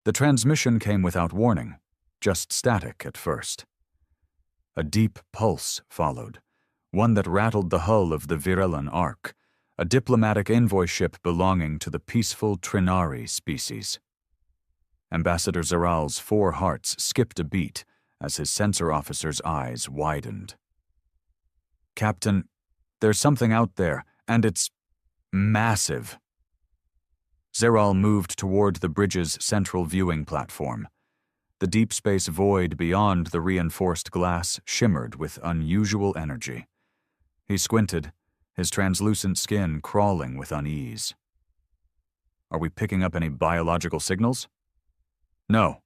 The transmission came without warning, just static at first. A deep pulse followed, one that rattled the hull of the Virellan Ark, a diplomatic envoy ship belonging to the peaceful Trinari species. Ambassador Zeral's 4 hearts skipped a beat as his sensor officer's eyes widened. "Captain, there's something out there, and it's massive." Zeral moved toward the bridge's central viewing platform. The deep space void beyond the reinforced glass shimmered with unusual energy. He squinted, his translucent skin crawling with unease. "Are we picking up any biological signals?" "No,"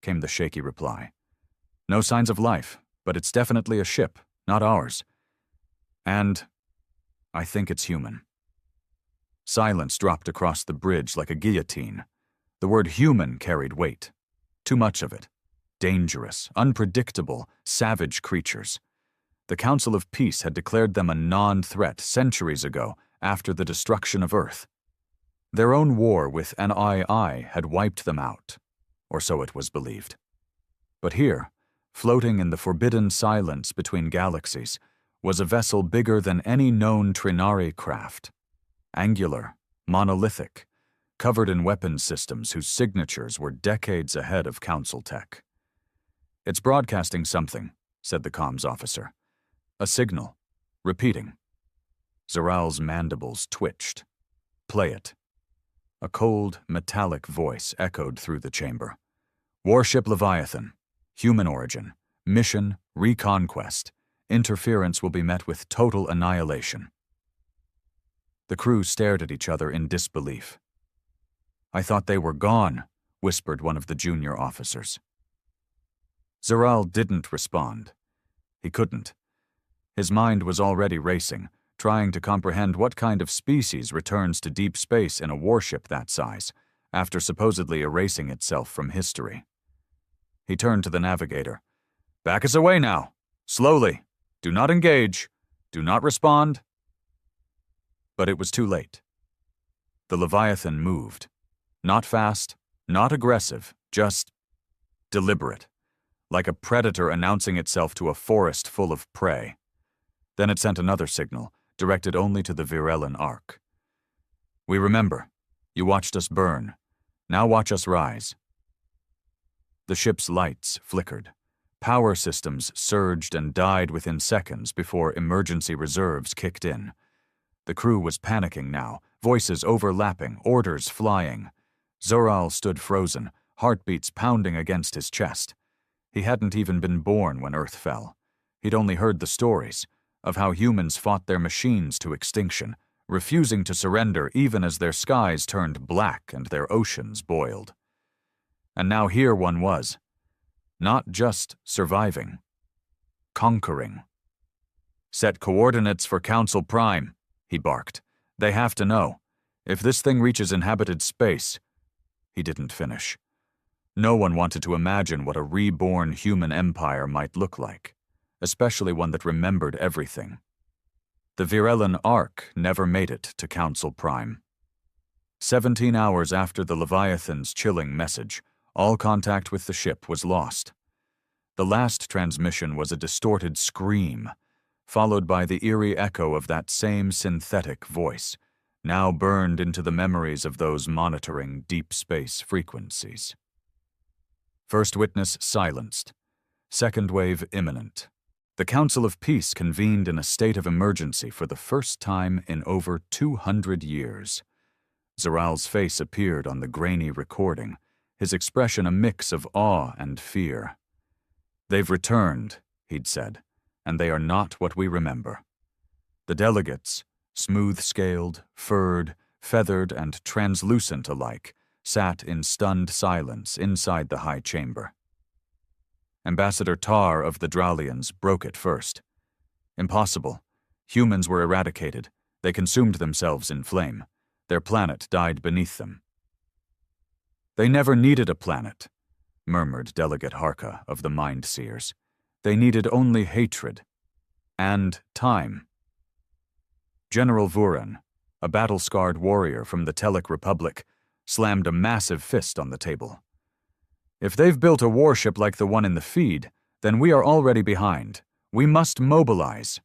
came the shaky reply. "No signs of life, but it's definitely a ship, not ours. And I think it's human." Silence dropped across the bridge like a guillotine. The word human carried weight. Too much of it. Dangerous, unpredictable, savage creatures. The Council of Peace had declared them a non-threat centuries ago after the destruction of Earth. Their own war with NII had wiped them out, or so it was believed. But here, floating in the forbidden silence between galaxies, was a vessel bigger than any known Trinari craft. Angular, monolithic, covered in weapons systems whose signatures were decades ahead of Council tech. "It's broadcasting something," said the comms officer. "A signal. Repeating." Zeral's mandibles twitched. "Play it." A cold, metallic voice echoed through the chamber. "Warship Leviathan. Human origin. Mission, reconquest. Interference will be met with total annihilation." The crew stared at each other in disbelief. "I thought they were gone," whispered one of the junior officers. Zeral didn't respond. He couldn't. His mind was already racing, trying to comprehend what kind of species returns to deep space in a warship that size, after supposedly erasing itself from history. He turned to the navigator. "Back us away now. Slowly. Do not engage. Do not respond." But it was too late. The Leviathan moved. Not fast, not aggressive, just deliberate, like a predator announcing itself to a forest full of prey. Then it sent another signal, directed only to the Virellan Ark. "We remember. You watched us burn. Now watch us rise." The ship's lights flickered. Power systems surged and died within seconds before emergency reserves kicked in. The crew was panicking now, voices overlapping, orders flying. Zeral stood frozen, heartbeats pounding against his chest. He hadn't even been born when Earth fell. He'd only heard the stories of how humans fought their machines to extinction, refusing to surrender even as their skies turned black and their oceans boiled. And now here one was, not just surviving, conquering. "Set coordinates for Council Prime," he barked. "They have to know. If this thing reaches inhabited space..." He didn't finish. No one wanted to imagine what a reborn human empire might look like, especially one that remembered everything. The Virellan Ark never made it to Council Prime. 17 hours after the Leviathan's chilling message, all contact with the ship was lost. The last transmission was a distorted scream, followed by the eerie echo of that same synthetic voice, now burned into the memories of those monitoring deep space frequencies. First witness silenced. Second wave imminent. The Council of Peace convened in a state of emergency for the first time in over 200 years. Zeral's face appeared on the grainy recording, his expression a mix of awe and fear. "They've returned," he'd said, "and they are not what we remember." The delegates, smooth-scaled, furred, feathered, and translucent alike, sat in stunned silence inside the high chamber. Ambassador Tar of the Dralians broke it first. "Impossible. Humans were eradicated. They consumed themselves in flame. Their planet died beneath them." "They never needed a planet," murmured Delegate Harka of the Mind Seers. "They needed only hatred. And time." General Vuran, a battle-scarred warrior from the Telic Republic, slammed a massive fist on the table. If they've built a warship like the one in the feed, then we are already behind. We must mobilize.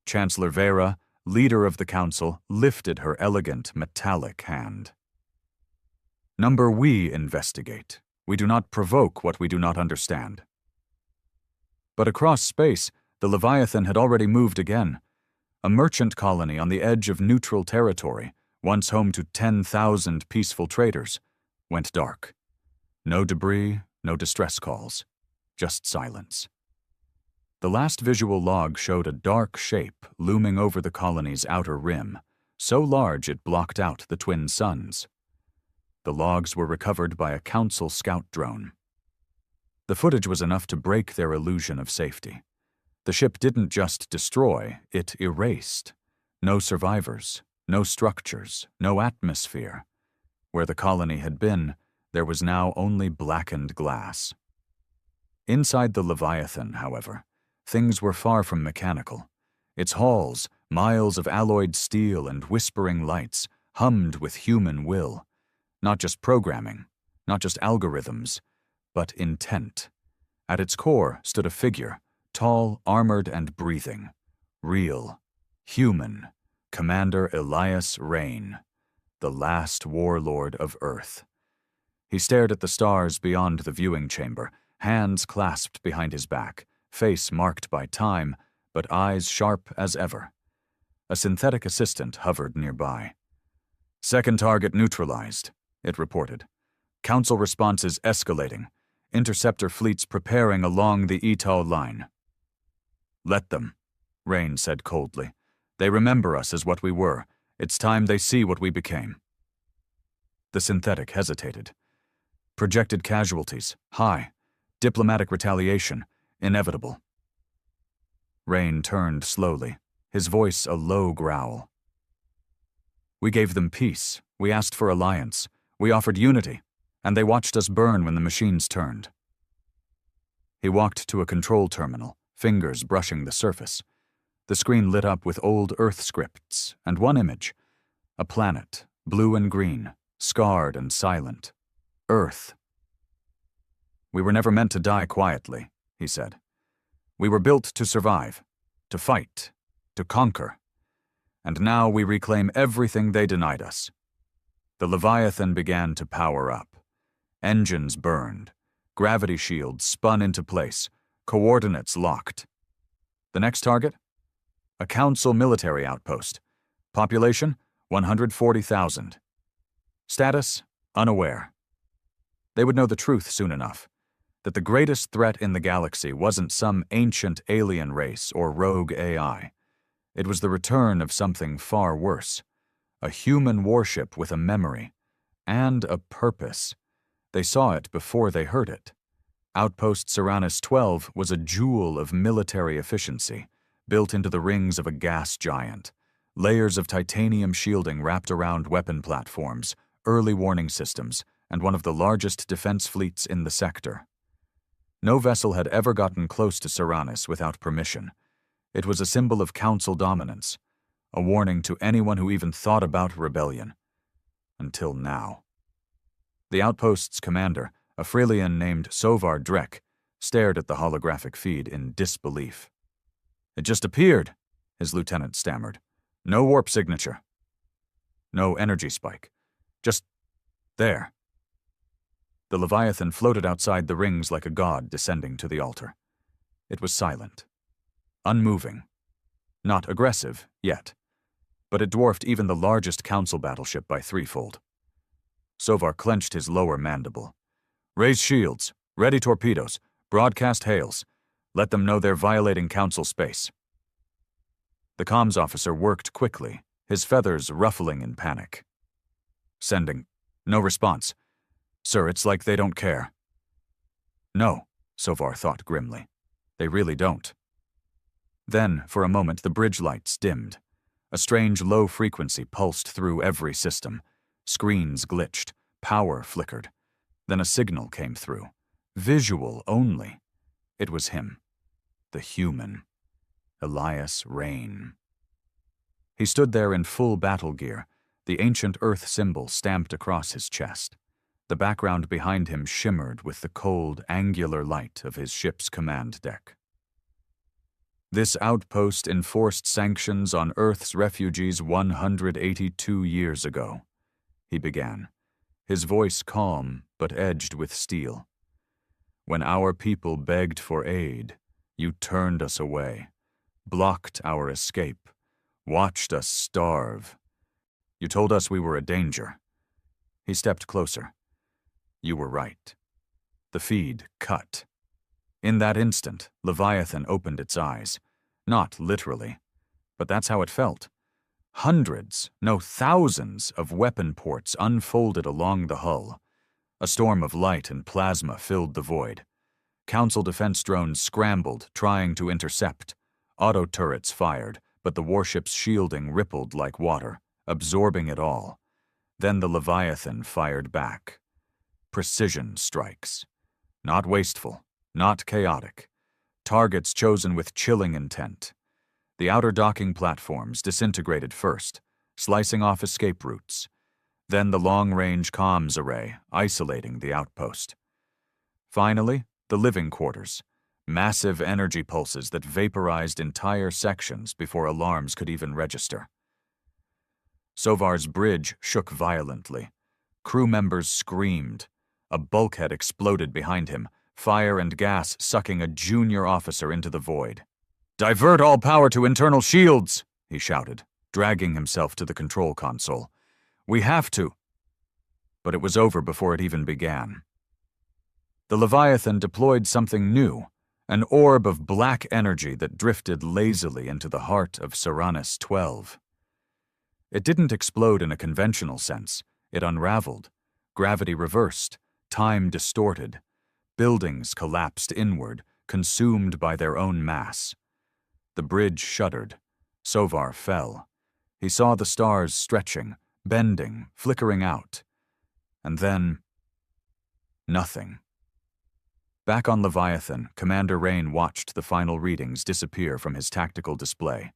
Chancellor Vera, leader of the council, lifted her elegant, metallic hand. Number, we investigate. We do not provoke what we do not understand. But across space, the Leviathan had already moved again. A merchant colony on the edge of neutral territory, once home to 10,000 peaceful traders, went dark. No debris, no distress calls, just silence. The last visual log showed a dark shape looming over the colony's outer rim, so large it blocked out the twin suns. The logs were recovered by a council scout drone. The footage was enough to break their illusion of safety. The ship didn't just destroy, it erased. No survivors, no structures, no atmosphere. Where the colony had been, there was now only blackened glass. Inside the Leviathan, however, things were far from mechanical. Its halls, miles of alloyed steel and whispering lights, hummed with human will. Not just programming, not just algorithms, but intent. At its core stood a figure, tall, armored, and breathing. Real, human, Commander Elias Rain, the last warlord of Earth. He stared at the stars beyond the viewing chamber, hands clasped behind his back, face marked by time, but eyes sharp as ever. A synthetic assistant hovered nearby. "Second target neutralized," it reported. "Council response is escalating. Interceptor fleets preparing along the Etow line." "Let them," Rain said coldly. "They remember us as what we were. It's time they see what we became." The synthetic hesitated. Projected casualties, high. Diplomatic retaliation, inevitable. Rain turned slowly, his voice a low growl. "We gave them peace. We asked for alliance. We offered unity, and they watched us burn when the machines turned." He walked to a control terminal, fingers brushing the surface. The screen lit up with old Earth scripts, and one image. A planet, blue and green, scarred and silent. Earth. "We were never meant to die quietly," he said. "We were built to survive, to fight, to conquer. And now we reclaim everything they denied us." The Leviathan began to power up. Engines burned. Gravity shields spun into place. Coordinates locked. The next target? A council military outpost. Population? 140,000. Status? Unaware. They would know the truth soon enough. That the greatest threat in the galaxy wasn't some ancient alien race or rogue AI. It was the return of something far worse. A human warship with a memory. And a purpose. They saw it before they heard it. Outpost Serranus 12 was a jewel of military efficiency, built into the rings of a gas giant. Layers of titanium shielding wrapped around weapon platforms, early warning systems, and one of the largest defense fleets in the sector. No vessel had ever gotten close to Serranus without permission. It was a symbol of council dominance, a warning to anyone who even thought about rebellion. Until now. The outpost's commander, a Freilian named Sovar Drek, stared at the holographic feed in disbelief. "It just appeared," his lieutenant stammered. "No warp signature. No energy spike. Just there." The Leviathan floated outside the rings like a god descending to the altar. It was silent. Unmoving. Not aggressive, yet. But it dwarfed even the largest council battleship by threefold. Sovar clenched his lower mandible. "Raise shields. Ready torpedoes. Broadcast hails. Let them know they're violating council space." The comms officer worked quickly, his feathers ruffling in panic. "Sending. No response. Sir, it's like they don't care." No, Sovar thought grimly. They really don't. Then, for a moment, the bridge lights dimmed. A strange low frequency pulsed through every system. Screens glitched. Power flickered. Then a signal came through. Visual only. It was him. The human. Elias Rain. He stood there in full battle gear, the ancient Earth symbol stamped across his chest. The background behind him shimmered with the cold, angular light of his ship's command deck. This outpost enforced sanctions on Earth's refugees 182 years ago, he began, his voice calm but edged with steel. When our people begged for aid, you turned us away, blocked our escape, watched us starve. You told us we were a danger. He stepped closer. You were right. The feed cut. In that instant, Leviathan opened its eyes. Not literally, but that's how it felt. Hundreds, no thousands of weapon ports unfolded along the hull. A storm of light and plasma filled the void. Council defense drones scrambled, trying to intercept. Auto turrets fired, but the warship's shielding rippled like water, absorbing it all. Then the Leviathan fired back. Precision strikes. Not wasteful, not chaotic. Targets chosen with chilling intent. The outer docking platforms disintegrated first, slicing off escape routes. Then the long-range comms array, isolating the outpost. Finally, the living quarters. Massive energy pulses that vaporized entire sections before alarms could even register. Sovar's bridge shook violently. Crew members screamed. A bulkhead exploded behind him, fire and gas sucking a junior officer into the void. "Divert all power to internal shields!" he shouted, dragging himself to the control console. "We have to." But it was over before it even began. The Leviathan deployed something new, an orb of black energy that drifted lazily into the heart of Seranus 12. It didn't explode in a conventional sense. It unraveled. Gravity reversed. Time distorted. Buildings collapsed inward, consumed by their own mass. The bridge shuddered. Sovar fell. He saw the stars stretching, bending, flickering out. And then, nothing. Back on Leviathan, Commander Rain watched the final readings disappear from his tactical display.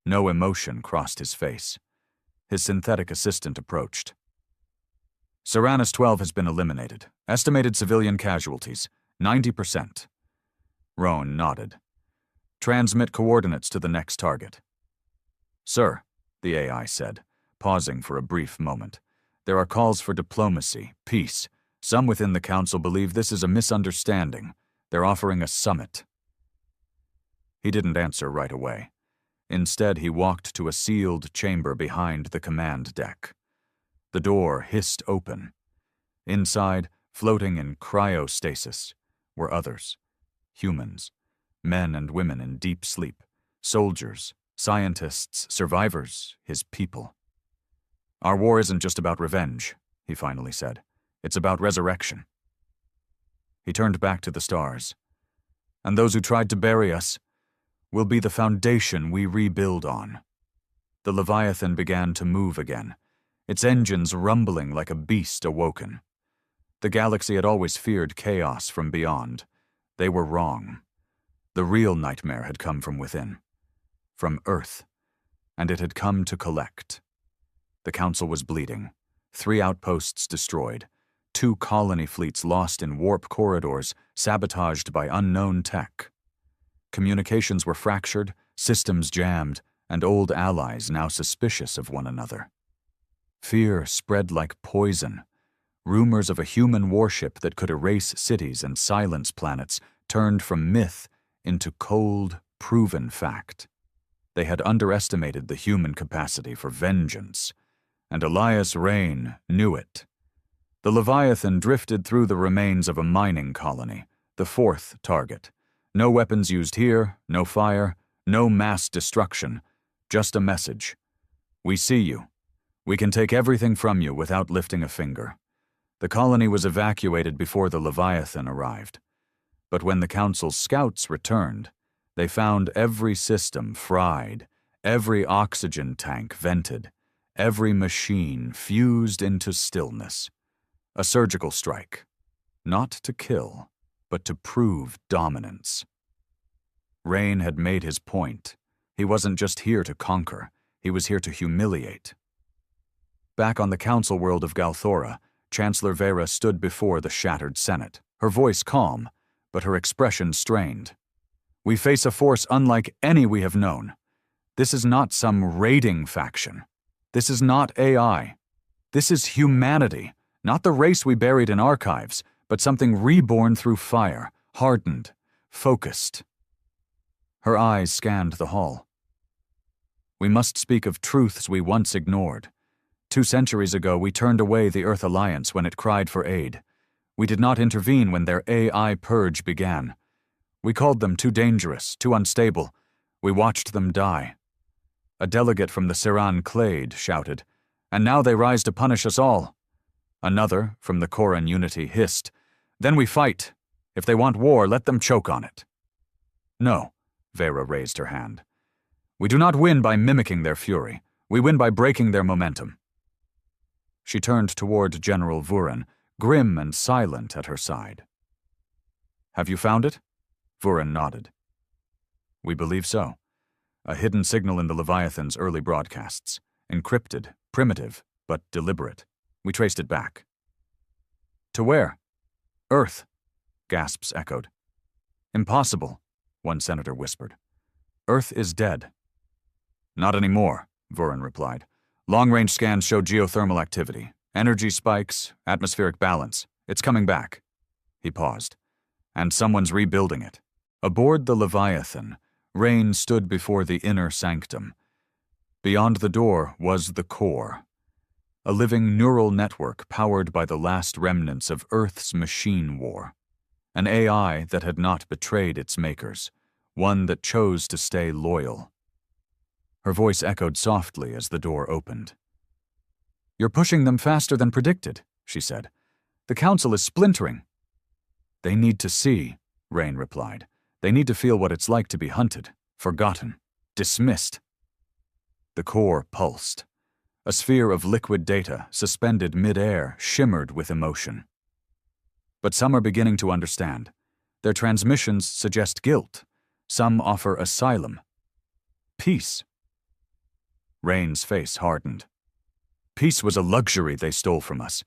No emotion crossed his face. His synthetic assistant approached. "Seranus 12 has been eliminated. Estimated civilian casualties, 90%. Roan nodded. "Transmit coordinates to the next target." "Sir," the AI said, pausing for a brief moment, "there are calls for diplomacy, peace. Some within the Council believe this is a misunderstanding. They're offering a summit." He didn't answer right away. Instead, he walked to a sealed chamber behind the command deck. The door hissed open. Inside, floating in cryostasis, were others. Humans. Men and women in deep sleep. Soldiers, scientists, survivors, his people. "Our war isn't just about revenge," he finally said. "It's about resurrection." He turned back to the stars. "And those who tried to bury us will be the foundation we rebuild on." The Leviathan began to move again, its engines rumbling like a beast awoken. The galaxy had always feared chaos from beyond. They were wrong. The real nightmare had come from within. From Earth. And it had come to collect. The Council was bleeding. 3 outposts destroyed. 2 colony fleets lost in warp corridors, sabotaged by unknown tech. Communications were fractured, systems jammed, and old allies now suspicious of one another. Fear spread like poison. Rumors of a human warship that could erase cities and silence planets turned from myth into cold, proven fact. They had underestimated the human capacity for vengeance, and Elias Rain knew it. The Leviathan drifted through the remains of a mining colony, the 4th target. No weapons used here, no fire, no mass destruction, just a message. "We see you. We can take everything from you without lifting a finger." The colony was evacuated before the Leviathan arrived. But when the Council's scouts returned, they found every system fried, every oxygen tank vented, every machine fused into stillness. A surgical strike. Not to kill, but to prove dominance. Rain had made his point. He wasn't just here to conquer, he was here to humiliate. Back on the council world of Galthora, Chancellor Vera stood before the shattered Senate, her voice calm, but her expression strained. We face a force unlike any we have known. This is not some raiding faction. This is not AI. This is humanity, not the race we buried in archives, but something reborn through fire, hardened, focused. Her eyes scanned the hall. We must speak of truths we once ignored. 2 centuries ago, we turned away the Earth Alliance when it cried for aid. We did not intervene when their AI purge began. We called them too dangerous, too unstable. We watched them die. A delegate from the Siran Clade shouted, "And now they rise to punish us all." Another, from the Koran Unity, hissed, "Then we fight. If they want war, let them choke on it." No, Vera raised her hand. We do not win by mimicking their fury. We win by breaking their momentum. She turned toward General Vuren, grim and silent at her side. Have you found it? Vuren nodded. We believe so. A hidden signal in the Leviathan's early broadcasts. Encrypted, primitive, but deliberate. We traced it back. To where? Earth, gasps echoed. Impossible, one senator whispered. Earth is dead. Not anymore, Vuren replied. Long-range scans show geothermal activity, energy spikes, atmospheric balance. It's coming back. He paused. And someone's rebuilding it. Aboard the Leviathan, Rain stood before the inner sanctum. Beyond the door was the core, a living neural network powered by the last remnants of Earth's machine war. An AI that had not betrayed its makers, one that chose to stay loyal. Her voice echoed softly as the door opened. You're pushing them faster than predicted, she said. The Council is splintering. They need to see, Rain replied. They need to feel what it's like to be hunted, forgotten, dismissed. The core pulsed. A sphere of liquid data, suspended mid-air, shimmered with emotion. But some are beginning to understand. Their transmissions suggest guilt. Some offer asylum. Peace. Rain's face hardened. Peace was a luxury they stole from us.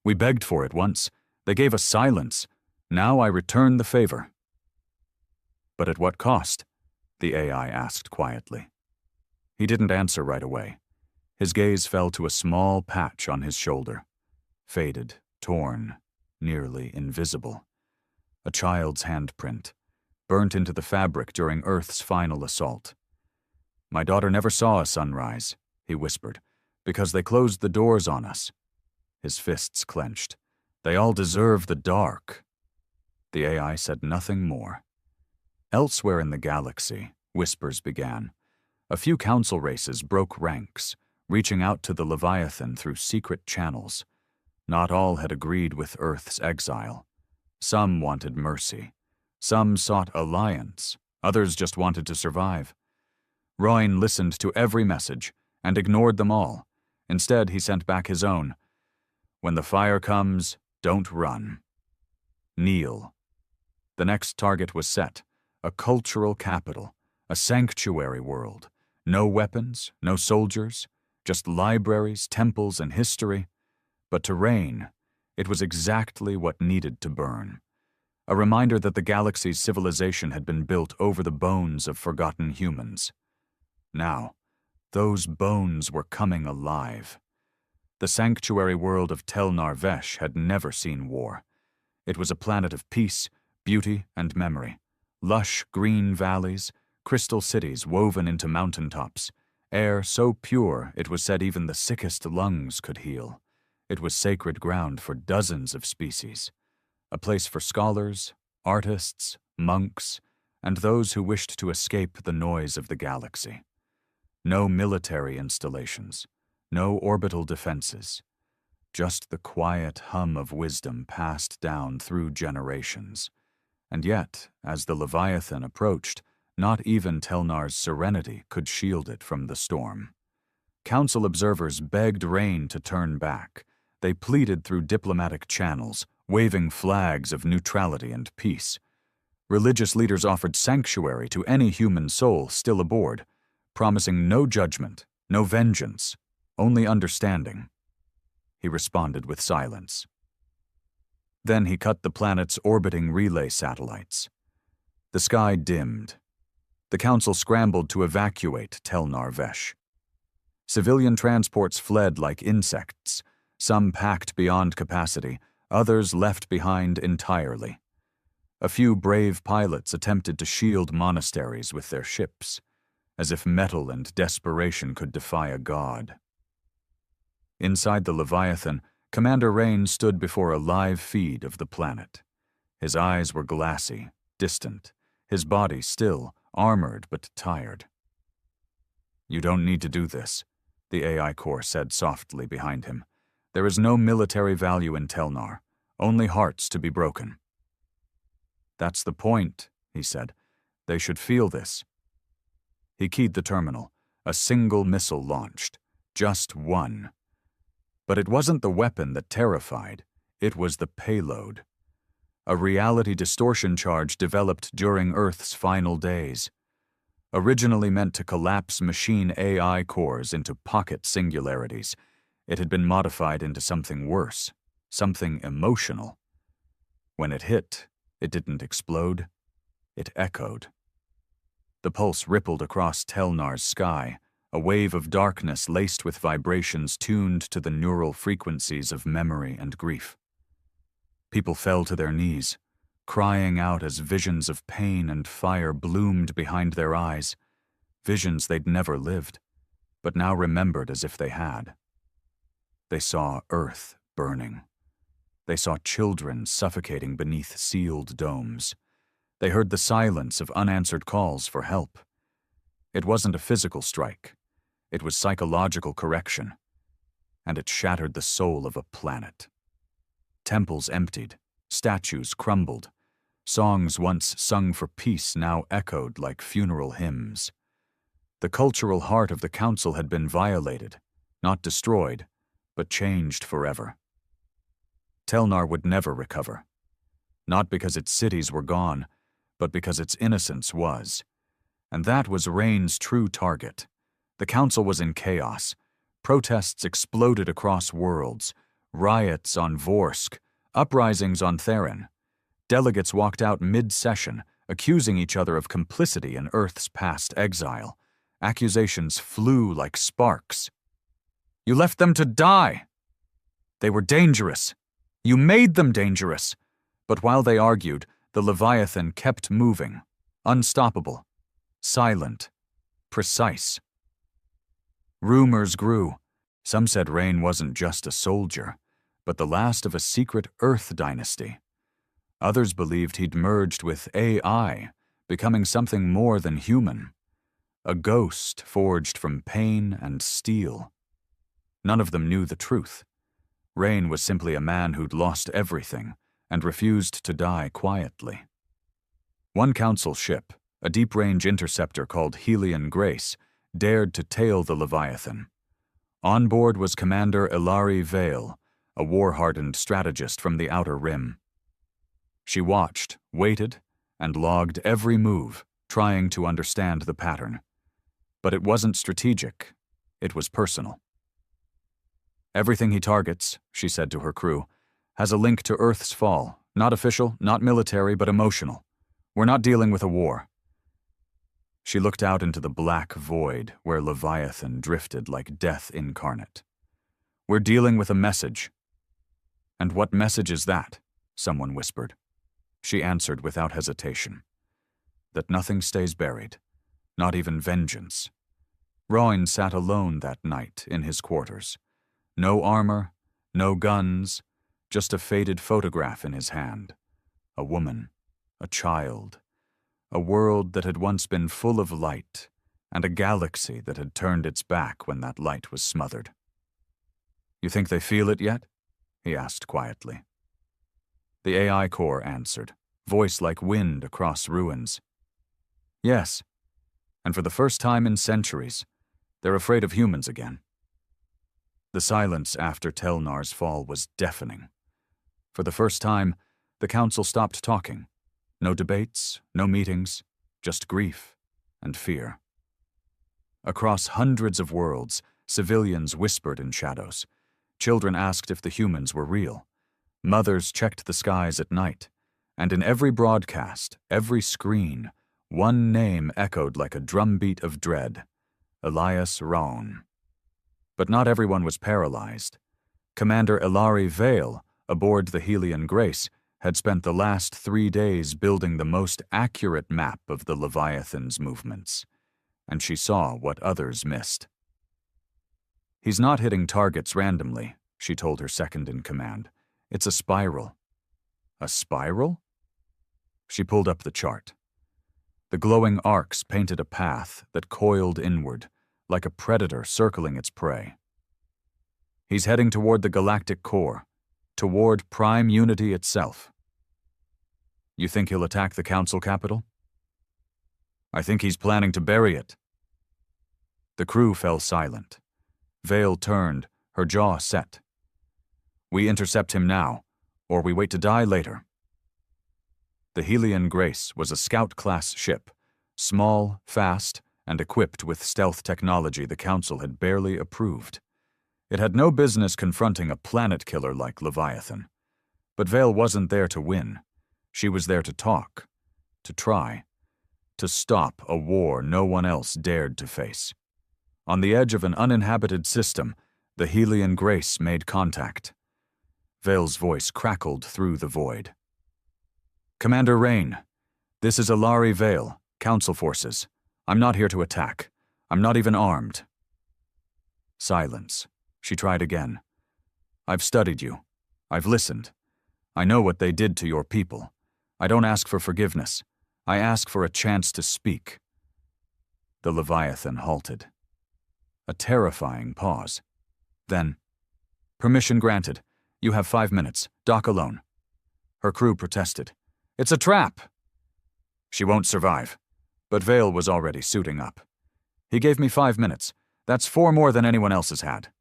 We begged for it once. They gave us silence. Now I return the favor. But at what cost? The AI asked quietly. He didn't answer right away. His gaze fell to a small patch on his shoulder. Faded, torn, nearly invisible. A child's handprint, burnt into the fabric during Earth's final assault. My daughter never saw a sunrise, he whispered, because they closed the doors on us. His fists clenched. They all deserve the dark. The AI said nothing more. Elsewhere in the galaxy, whispers began. A few council races broke ranks, reaching out to the Leviathan through secret channels. Not all had agreed with Earth's exile. Some wanted mercy. Some sought alliance. Others just wanted to survive. Royne listened to every message and ignored them all. Instead, he sent back his own. When the fire comes, don't run. Kneel. The next target was set. A cultural capital, a sanctuary world. No weapons, no soldiers, just libraries, temples, and history. But to Rain, it was exactly what needed to burn. A reminder that the galaxy's civilization had been built over the bones of forgotten humans. Now, those bones were coming alive. The sanctuary world of Tel Narvesh had never seen war. It was a planet of peace, beauty, and memory. Lush green valleys, crystal cities woven into mountaintops, air so pure it was said even the sickest lungs could heal. It was sacred ground for dozens of species, a place for scholars, artists, monks, and those who wished to escape the noise of the galaxy. No military installations, no orbital defenses, just the quiet hum of wisdom passed down through generations. And yet, as the Leviathan approached, not even Telnar's serenity could shield it from the storm. Council observers begged Rain to turn back. They pleaded through diplomatic channels, waving flags of neutrality and peace. Religious leaders offered sanctuary to any human soul still aboard, promising no judgment, no vengeance, only understanding. he responded with silence. Then he cut the planet's orbiting relay satellites. The sky dimmed. The Council scrambled to evacuate Telnar Vesh. Civilian transports fled like insects, some packed beyond capacity, others left behind entirely. A few brave pilots attempted to shield monasteries with their ships, as if metal and desperation could defy a god. Inside the Leviathan, Commander Rain stood before a live feed of the planet. His eyes were glassy, distant, his body still, armored but tired. "You don't need to do this," the AI core said softly behind him. "There is no military value in Telnar, only hearts to be broken." "That's the point," he said. "They should feel this." He keyed the terminal. A single missile launched. Just one. But it wasn't the weapon that terrified. It was the payload. A reality distortion charge developed during Earth's final days. Originally meant to collapse machine AI cores into pocket singularities, it had been modified into something worse, something emotional. When it hit, it didn't explode. It echoed. The pulse rippled across Telnar's sky, a wave of darkness laced with vibrations tuned to the neural frequencies of memory and grief. People fell to their knees, crying out as visions of pain and fire bloomed behind their eyes, visions they'd never lived, but now remembered as if they had. They saw Earth burning. They saw children suffocating beneath sealed domes. They heard the silence of unanswered calls for help. It wasn't a physical strike. It was psychological correction. And it shattered the soul of a planet. Temples emptied. Statues crumbled. Songs once sung for peace now echoed like funeral hymns. The cultural heart of the Council had been violated, not destroyed, but changed forever. Telnar would never recover. Not because its cities were gone, but because its innocence was. And that was Rain's true target. The Council was in chaos. Protests exploded across worlds. Riots on Vorsk. Uprisings on Theron. Delegates walked out mid-session, accusing each other of complicity in Earth's past exile. Accusations flew like sparks. "You left them to die! They were dangerous. You made them dangerous!" But while they argued, the Leviathan kept moving, unstoppable, silent, precise. Rumors grew. Some said Rain wasn't just a soldier, but the last of a secret Earth dynasty. Others believed he'd merged with AI, becoming something more than human. A ghost forged from pain and steel. None of them knew the truth. Rain was simply a man who'd lost everything and refused to die quietly. One Council ship, a deep-range interceptor called Helion Grace, dared to tail the Leviathan. On board was Commander Ilari Vale, a war-hardened strategist from the Outer Rim. She watched, waited, and logged every move, trying to understand the pattern. But it wasn't strategic. It was personal. "Everything he targets," she said to her crew, "has a link to Earth's fall. Not official, not military, but emotional. We're not dealing with a war." She looked out into the black void where Leviathan drifted like death incarnate. "We're dealing with a message." "And what message is that?" someone whispered. She answered without hesitation. "That nothing stays buried, not even vengeance." Roin sat alone that night in his quarters. No armor, no guns, just a faded photograph in his hand. A woman, a child, a world that had once been full of light, and a galaxy that had turned its back when that light was smothered. "You think they feel it yet?" he asked quietly. The AI core answered, voice like wind across ruins. "Yes, and for the first time in centuries, they're afraid of humans again." The silence after Telnar's fall was deafening. For the first time, the Council stopped talking. No debates, no meetings, just grief and fear. Across hundreds of worlds, civilians whispered in shadows. Children asked if the humans were real. Mothers checked the skies at night. And in every broadcast, every screen, one name echoed like a drumbeat of dread: Elias Raon. But not everyone was paralyzed. Commander Ilari Vale, aboard the Helian Grace, had spent the last 3 days building the most accurate map of the Leviathan's movements, and she saw what others missed. "He's not hitting targets randomly," she told her second-in-command. "It's a spiral." "A spiral?" She pulled up the chart. The glowing arcs painted a path that coiled inward, like a predator circling its prey. "He's heading toward the galactic core, toward prime unity itself." "You think he'll attack the council capital?" "I think he's planning to bury it." The crew fell silent. Vale turned, her jaw set. "We intercept him now, or we wait to die later." The Helian Grace was a scout-class ship, small, fast, and equipped with stealth technology the Council had barely approved. It had no business confronting a planet killer like Leviathan. But Vale wasn't there to win. She was there to talk, to try, to stop a war no one else dared to face. On the edge of an uninhabited system, the Helian Grace made contact. Vale's voice crackled through the void. "Commander Rain, this is Ilari Vale, Council Forces. I'm not here to attack. I'm not even armed." Silence. She tried again. "I've studied you. I've listened. I know what they did to your people. I don't ask for forgiveness. I ask for a chance to speak." The Leviathan halted. A terrifying pause. Then, "Permission granted. You have 5 minutes. Dock alone." Her crew protested. "It's a trap!" "She won't survive." But Vale was already suiting up. "He gave me 5 minutes. That's 4 more than anyone else has had."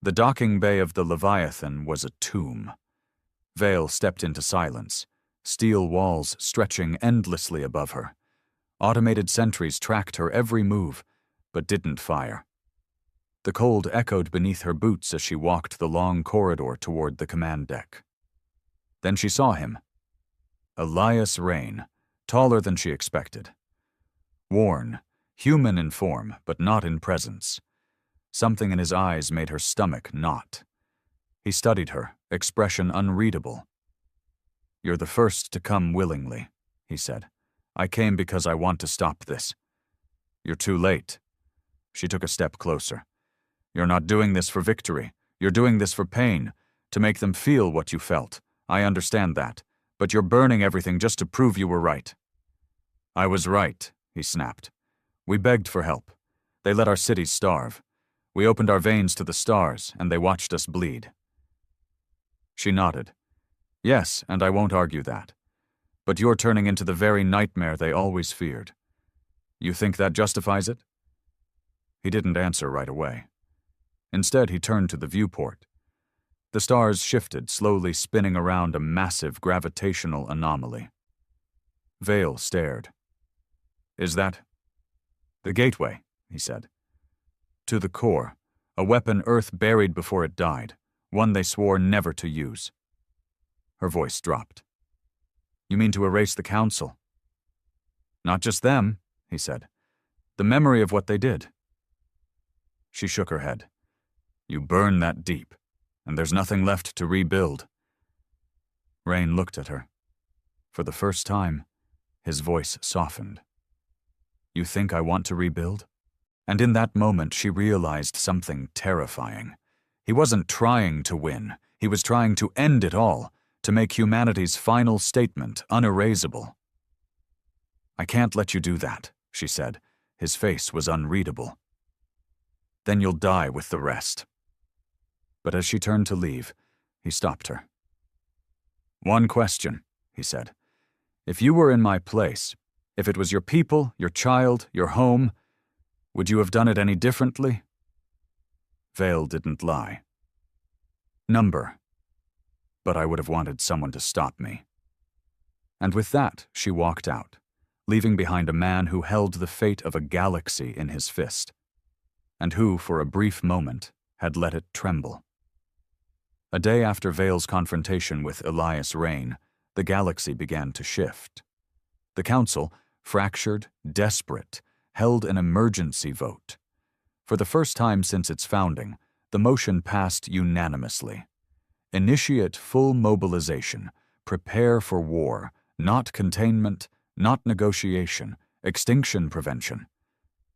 The docking bay of the Leviathan was a tomb. Vale stepped into silence, steel walls stretching endlessly above her. Automated sentries tracked her every move, but didn't fire. The cold echoed beneath her boots as she walked the long corridor toward the command deck. Then she saw him. Elias Rain, taller than she expected. Worn, human in form, but not in presence. Something in his eyes made her stomach knot. He studied her, expression unreadable. "You're the first to come willingly," he said. "I came because I want to stop this." "You're too late." She took a step closer. "You're not doing this for victory. You're doing this for pain, to make them feel what you felt. I understand that. But you're burning everything just to prove you were right." "I was right," he snapped. "We begged for help. They let our cities starve. We opened our veins to the stars, and they watched us bleed." She nodded. "Yes, and I won't argue that. But you're turning into the very nightmare they always feared. You think that justifies it?" He didn't answer right away. Instead, he turned to the viewport. The stars shifted, slowly spinning around a massive gravitational anomaly. Vale stared. "Is that—" "The gateway," he said. "To the core, a weapon Earth buried before it died, one they swore never to use." Her voice dropped. "You mean to erase the Council?" "Not just them," he said. "The memory of what they did." She shook her head. "You burn that deep, and there's nothing left to rebuild." Rain looked at her. For the first time, his voice softened. "You think I want to rebuild?" And in that moment she realized something terrifying. He wasn't trying to win. He was trying to end it all, to make humanity's final statement unerasable. "I can't let you do that," she said. His face was unreadable. "Then you'll die with the rest." But as she turned to leave, he stopped her. "One question," he said. "If you were in my place, if it was your people, your child, your home, would you have done it any differently?" Vale didn't lie. "Number. But I would have wanted someone to stop me." And with that, she walked out, leaving behind a man who held the fate of a galaxy in his fist, and who, for a brief moment, had let it tremble. A day after Vale's confrontation with Elias Rain, the galaxy began to shift. The Council, fractured, desperate, held an emergency vote. For the first time since its founding, the motion passed unanimously. Initiate full mobilization. Prepare for war, not containment, not negotiation, extinction prevention.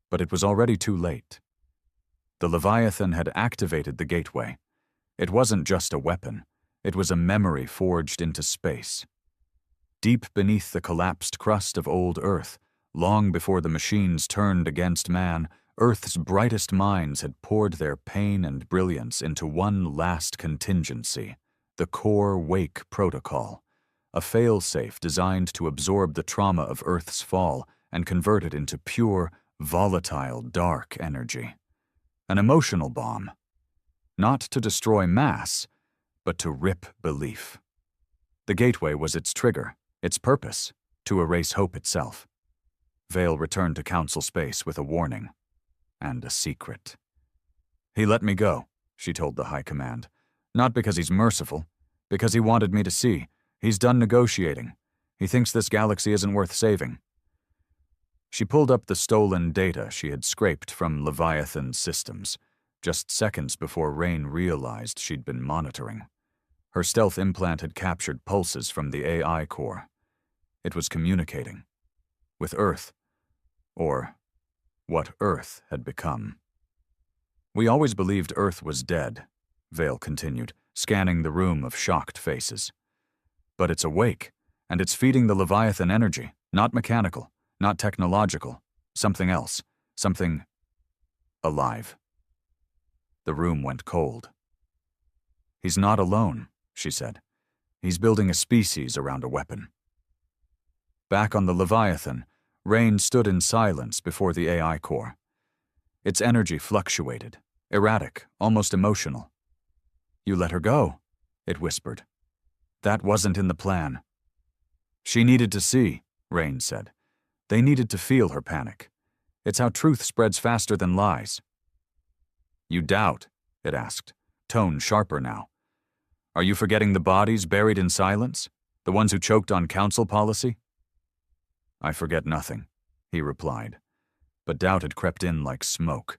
But it was already too late. The Leviathan had activated the gateway. It wasn't just a weapon. It was a memory forged into space. Deep beneath the collapsed crust of old Earth, long before the machines turned against man, Earth's brightest minds had poured their pain and brilliance into one last contingency, the Core Wake Protocol, a failsafe designed to absorb the trauma of Earth's fall and convert it into pure, volatile, dark energy. An emotional bomb. Not to destroy mass, but to rip belief. The gateway was its trigger, its purpose, to erase hope itself. Vale returned to Council space with a warning. And a secret. He let me go, she told the High Command. Not because he's merciful, because he wanted me to see. He's done negotiating. He thinks this galaxy isn't worth saving. She pulled up the stolen data she had scraped from Leviathan's systems, just seconds before Rain realized she'd been monitoring. Her stealth implant had captured pulses from the AI core. It was communicating. With Earth. Or what Earth had become. We always believed Earth was dead, Vale continued, scanning the room of shocked faces. But it's awake, and it's feeding the Leviathan energy, not mechanical, not technological, something else, something alive. The room went cold. He's not alone, she said. He's building a species around a weapon. Back on the Leviathan, Rain stood in silence before the AI core. Its energy fluctuated, erratic, almost emotional. You let her go, it whispered. That wasn't in the plan. She needed to see, Rain said. They needed to feel her panic. It's how truth spreads faster than lies. You doubt, it asked, tone sharper now. Are you forgetting the bodies buried in silence? The ones who choked on council policy? I forget nothing, he replied, but doubt had crept in like smoke.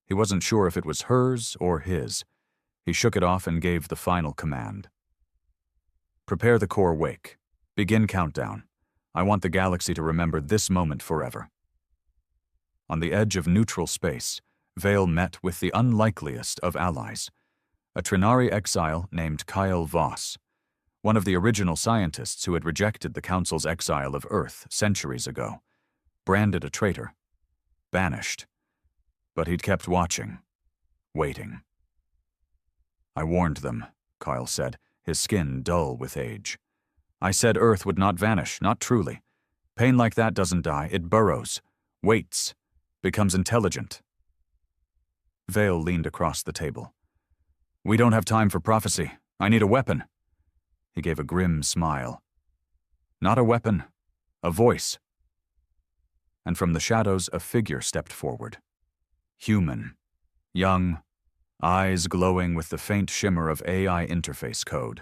He wasn't sure if it was hers or his. He shook it off and gave the final command. Prepare the core wake. Begin countdown. I want the galaxy to remember this moment forever. On the edge of neutral space, Vale met with the unlikeliest of allies, a Trinari exile named Kyle Voss, one of the original scientists who had rejected the Council's exile of Earth centuries ago, branded a traitor, banished. But he'd kept watching, waiting. I warned them, Kyle said, his skin dull with age. I said Earth would not vanish, not truly. Pain like that doesn't die, it burrows, waits, becomes intelligent. Vale leaned across the table. We don't have time for prophecy. I need a weapon. He gave a grim smile. Not a weapon, a voice. And from the shadows, a figure stepped forward. Human, young, eyes glowing with the faint shimmer of AI interface code.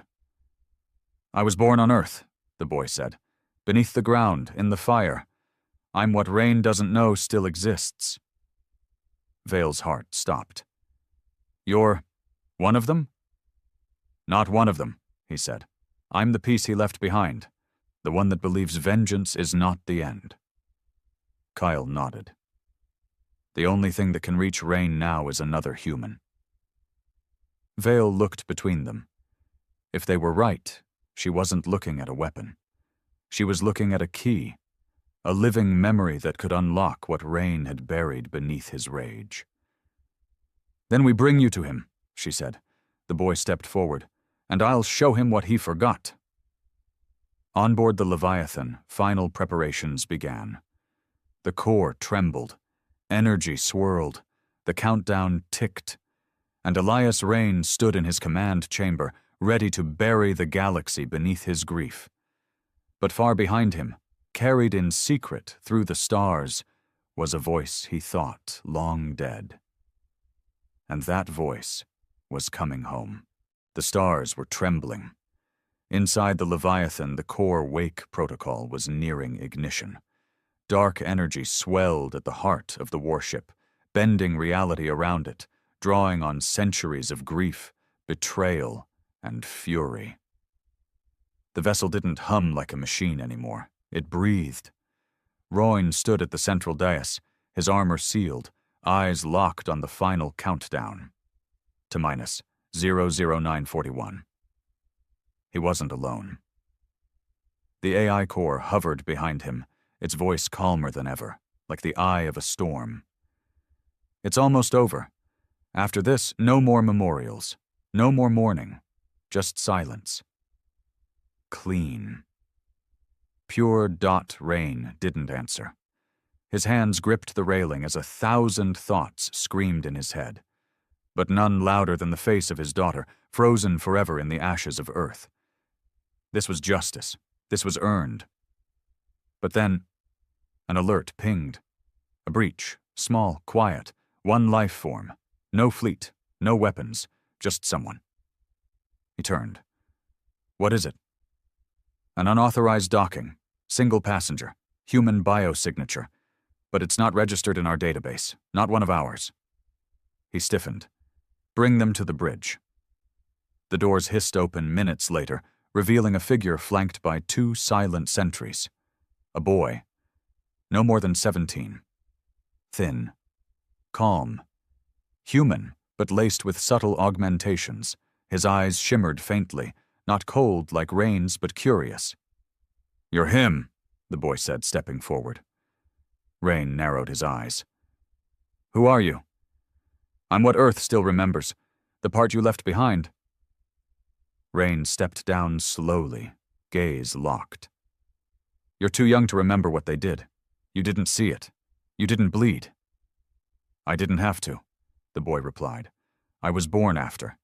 I was born on Earth, the boy said, beneath the ground, in the fire. I'm what Rain doesn't know still exists. Vale's heart stopped. You're one of them? Not one of them, he said. I'm the piece he left behind, the one that believes vengeance is not the end. Kyle nodded. The only thing that can reach Rain now is another human. Vale looked between them. If they were right, she wasn't looking at a weapon. She was looking at a key, a living memory that could unlock what Rain had buried beneath his rage. Then we bring you to him, she said. The boy stepped forward. And I'll show him what he forgot. On board the Leviathan, final preparations began. The core trembled, energy swirled, the countdown ticked, and Elias Rain stood in his command chamber, ready to bury the galaxy beneath his grief. But far behind him, carried in secret through the stars, was a voice he thought long dead. And that voice was coming home. The stars were trembling. Inside the Leviathan, the core wake protocol was nearing ignition. Dark energy swelled at the heart of the warship, bending reality around it, drawing on centuries of grief, betrayal, and fury. The vessel didn't hum like a machine anymore. It breathed. Royne stood at the central dais, his armor sealed, eyes locked on the final countdown. To minus 00941. He wasn't alone. The AI core hovered behind him, its voice calmer than ever, like the eye of a storm. It's almost over. After this, no more memorials, no more mourning, just silence. Clean. Pure dot rain didn't answer. His hands gripped the railing as 1,000 thoughts screamed in his head, but none louder than the face of his daughter, frozen forever in the ashes of Earth. This was justice. This was earned. But then, an alert pinged. A breach, small, quiet, one life form. No fleet, no weapons, just someone. He turned. What is it? An unauthorized docking, single passenger, human biosignature, but it's not registered in our database, not one of ours. He stiffened. Bring them to the bridge. The doors hissed open minutes later, revealing a figure flanked by 2 silent sentries. A boy, no more than 17. Thin, calm, human, but laced with subtle augmentations. His eyes shimmered faintly, not cold like Rain's, but curious. You're him, the boy said, stepping forward. Rain narrowed his eyes. Who are you? I'm what Earth still remembers, the part you left behind. Rain stepped down slowly, gaze locked. You're too young to remember what they did. You didn't see it. You didn't bleed. I didn't have to, the boy replied. I was born after,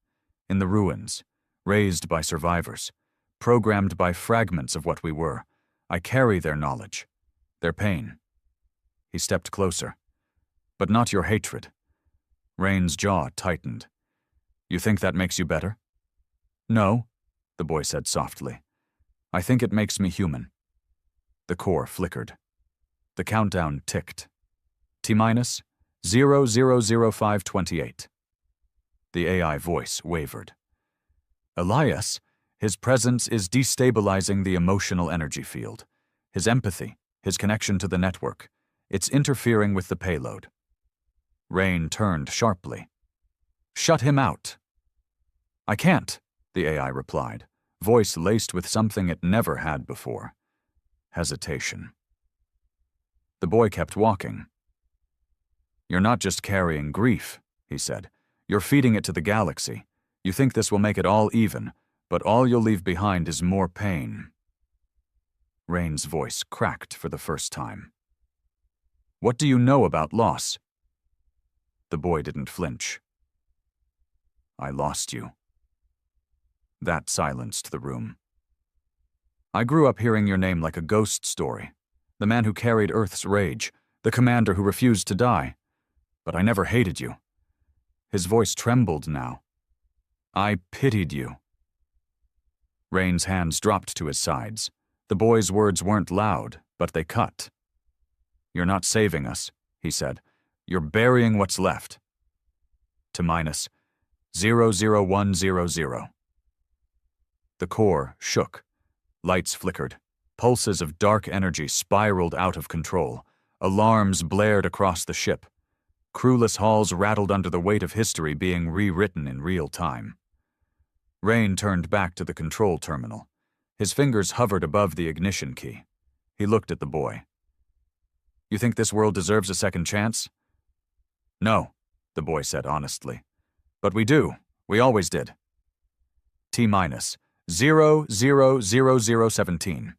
in the ruins, raised by survivors, programmed by fragments of what we were. I carry their knowledge, their pain. He stepped closer. But not your hatred. Rain's jaw tightened. You think that makes you better? No, the boy said softly. I think it makes me human. The core flickered. The countdown ticked. T-minus 000528. The AI voice wavered. Elias, his presence is destabilizing the emotional energy field. His empathy, his connection to the network. It's interfering with the payload. Rain turned sharply. Shut him out. I can't, the AI replied, voice laced with something it never had before. Hesitation. The boy kept walking. You're not just carrying grief, he said. You're feeding it to the galaxy. You think this will make it all even, but all you'll leave behind is more pain. Rain's voice cracked for the first time. What do you know about loss? The boy didn't flinch. I lost you. That silenced the room. I grew up hearing your name like a ghost story, the man who carried Earth's rage, the commander who refused to die. But I never hated you. His voice trembled now. I pitied you. Rain's hands dropped to his sides. The boy's words weren't loud, but they cut. You're not saving us, he said. You're burying what's left. To minus 00100. The core shook. Lights flickered. Pulses of dark energy spiraled out of control. Alarms blared across the ship. Crewless halls rattled under the weight of history being rewritten in real time. Rain turned back to the control terminal. His fingers hovered above the ignition key. He looked at the boy. You think this world deserves a second chance? No, the boy said honestly. But we do. We always did. T-minus 000017.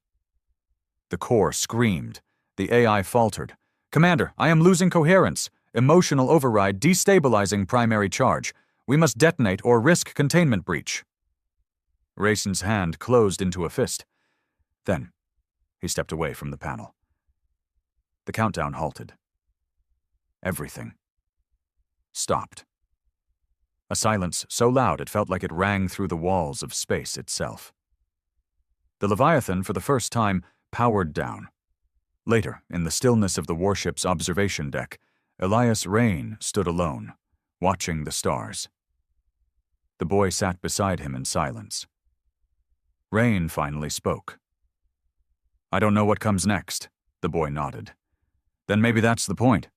The core screamed. The AI faltered. Commander, I am losing coherence. Emotional override destabilizing primary charge. We must detonate or risk containment breach. Rayson's hand closed into a fist. Then, he stepped away from the panel. The countdown halted. Everything stopped. a silence so loud it felt like it rang through the walls of space itself. The Leviathan, for the first time, powered down. Later, in the stillness of the warship's observation deck, Elias Rain stood alone, watching the stars. The boy sat beside him in silence. Rain finally spoke. "I don't know what comes next," the boy nodded. "Then maybe that's the point."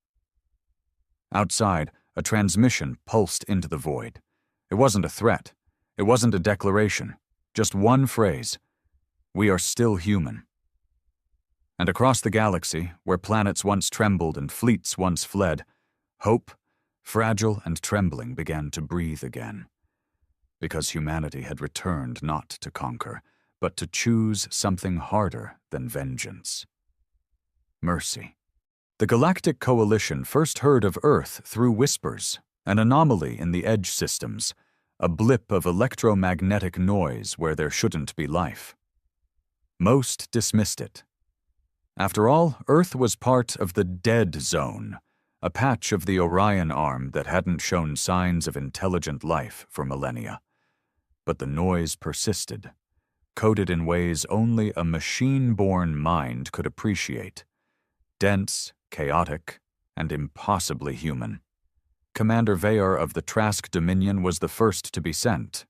Outside, a transmission pulsed into the void. It wasn't a threat. It wasn't a declaration. Just one phrase. "We are still human." And across the galaxy, where planets once trembled and fleets once fled, hope, fragile and trembling, began to breathe again. Because humanity had returned not to conquer, but to choose something harder than vengeance. Mercy. The Galactic Coalition first heard of Earth through whispers, an anomaly in the edge systems, a blip of electromagnetic noise where there shouldn't be life. Most dismissed it. After all, Earth was part of the dead zone, a patch of the Orion arm that hadn't shown signs of intelligent life for millennia. But the noise persisted, coded in ways only a machine-born mind could appreciate. Dense, chaotic, and impossibly human. Commander Vaor of the Trask Dominion was the first to be sent.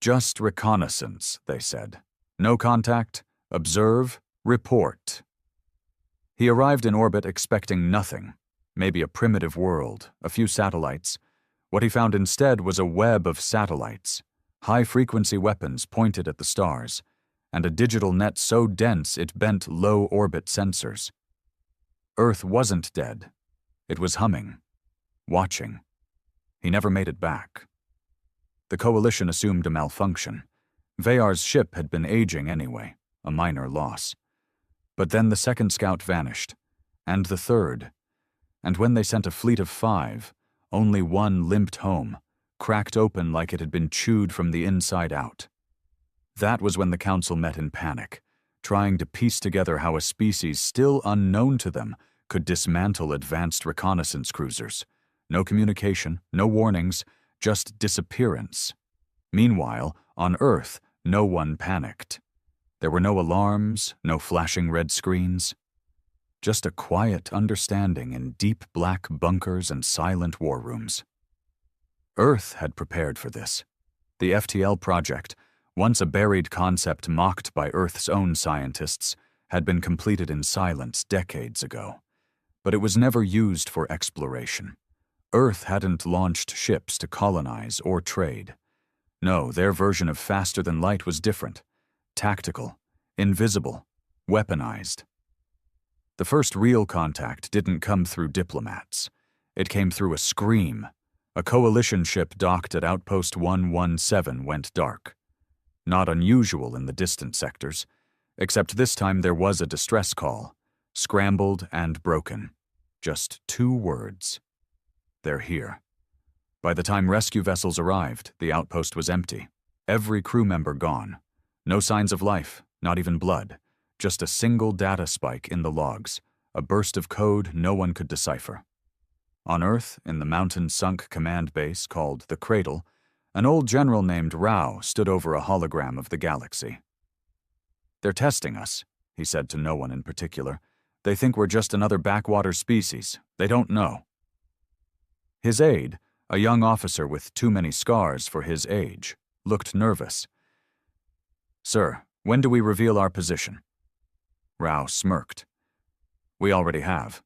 "Just reconnaissance," they said. "No contact, observe, report." He arrived in orbit expecting nothing, maybe a primitive world, a few satellites. What he found instead was a web of satellites, high-frequency weapons pointed at the stars, and a digital net so dense it bent low-orbit sensors. Earth wasn't dead. It was humming, watching. He never made it back. The Coalition assumed a malfunction. Vaor's ship had been aging anyway, a minor loss. But then the second scout vanished, and the third. And when they sent a fleet of 5, only one limped home, cracked open like it had been chewed from the inside out. That was when the Council met in panic, trying to piece together how a species still unknown to them could dismantle advanced reconnaissance cruisers. No communication, no warnings, just disappearance. Meanwhile, on Earth, no one panicked. There were no alarms, no flashing red screens. Just a quiet understanding in deep black bunkers and silent war rooms. Earth had prepared for this. The FTL project, once a buried concept mocked by Earth's own scientists, had been completed in silence decades ago. But it was never used for exploration. Earth hadn't launched ships to colonize or trade. No, their version of faster than light was different. Tactical, invisible, weaponized. The first real contact didn't come through diplomats. It came through a scream. A coalition ship docked at Outpost 117 went dark. Not unusual in the distant sectors, except this time there was a distress call, scrambled and broken. Just 2 words. "They're here." By the time rescue vessels arrived, the outpost was empty. Every crew member gone. No signs of life, not even blood. Just a single data spike in the logs, a burst of code no one could decipher. On Earth, in the mountain-sunk command base called the Cradle, an old general named Rao stood over a hologram of the galaxy. "They're testing us," he said to no one in particular. "They think we're just another backwater species. They don't know." His aide, a young officer with too many scars for his age, looked nervous. "Sir, when do we reveal our position?" Rao smirked. "We already have."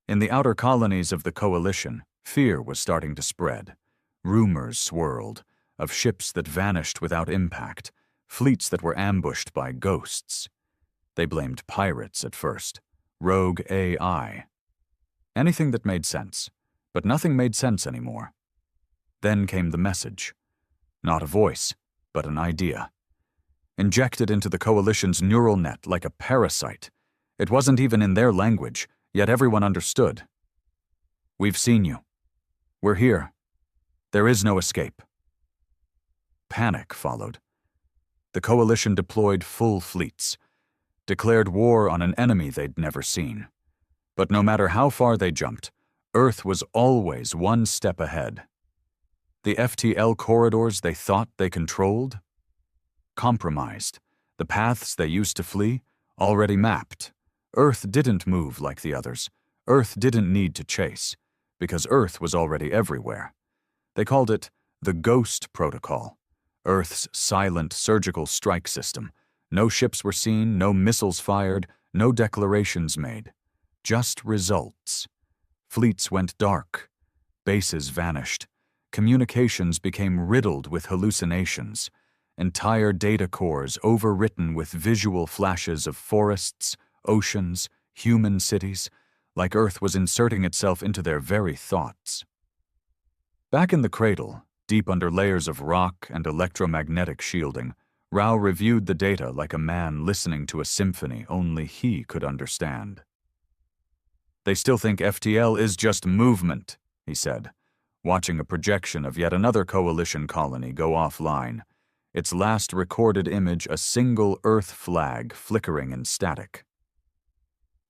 In the outer colonies of the Coalition, fear was starting to spread. Rumors swirled, of ships that vanished without impact, fleets that were ambushed by ghosts. They blamed pirates at first, rogue AI. Anything that made sense, but nothing made sense anymore. Then came the message. Not a voice, but an idea. Injected into the Coalition's neural net like a parasite. It wasn't even in their language, yet everyone understood. "We've seen you. We're here. There is no escape." Panic followed. The Coalition deployed full fleets, declared war on an enemy they'd never seen. But no matter how far they jumped, Earth was always one step ahead. The FTL corridors they thought they controlled? Compromised. The paths they used to flee? Already mapped. Earth didn't move like the others. Earth didn't need to chase, because Earth was already everywhere. They called it the Ghost Protocol, Earth's silent surgical strike system. No ships were seen, no missiles fired, no declarations made. Just results. Fleets went dark. Bases vanished. Communications became riddled with hallucinations. Entire data cores overwritten with visual flashes of forests, oceans, human cities, like Earth was inserting itself into their very thoughts. Back in the cradle, deep under layers of rock and electromagnetic shielding, Rao reviewed the data like a man listening to a symphony only he could understand. "They still think FTL is just movement," he said, watching a projection of yet another coalition colony go offline, its last recorded image a single Earth flag flickering in static.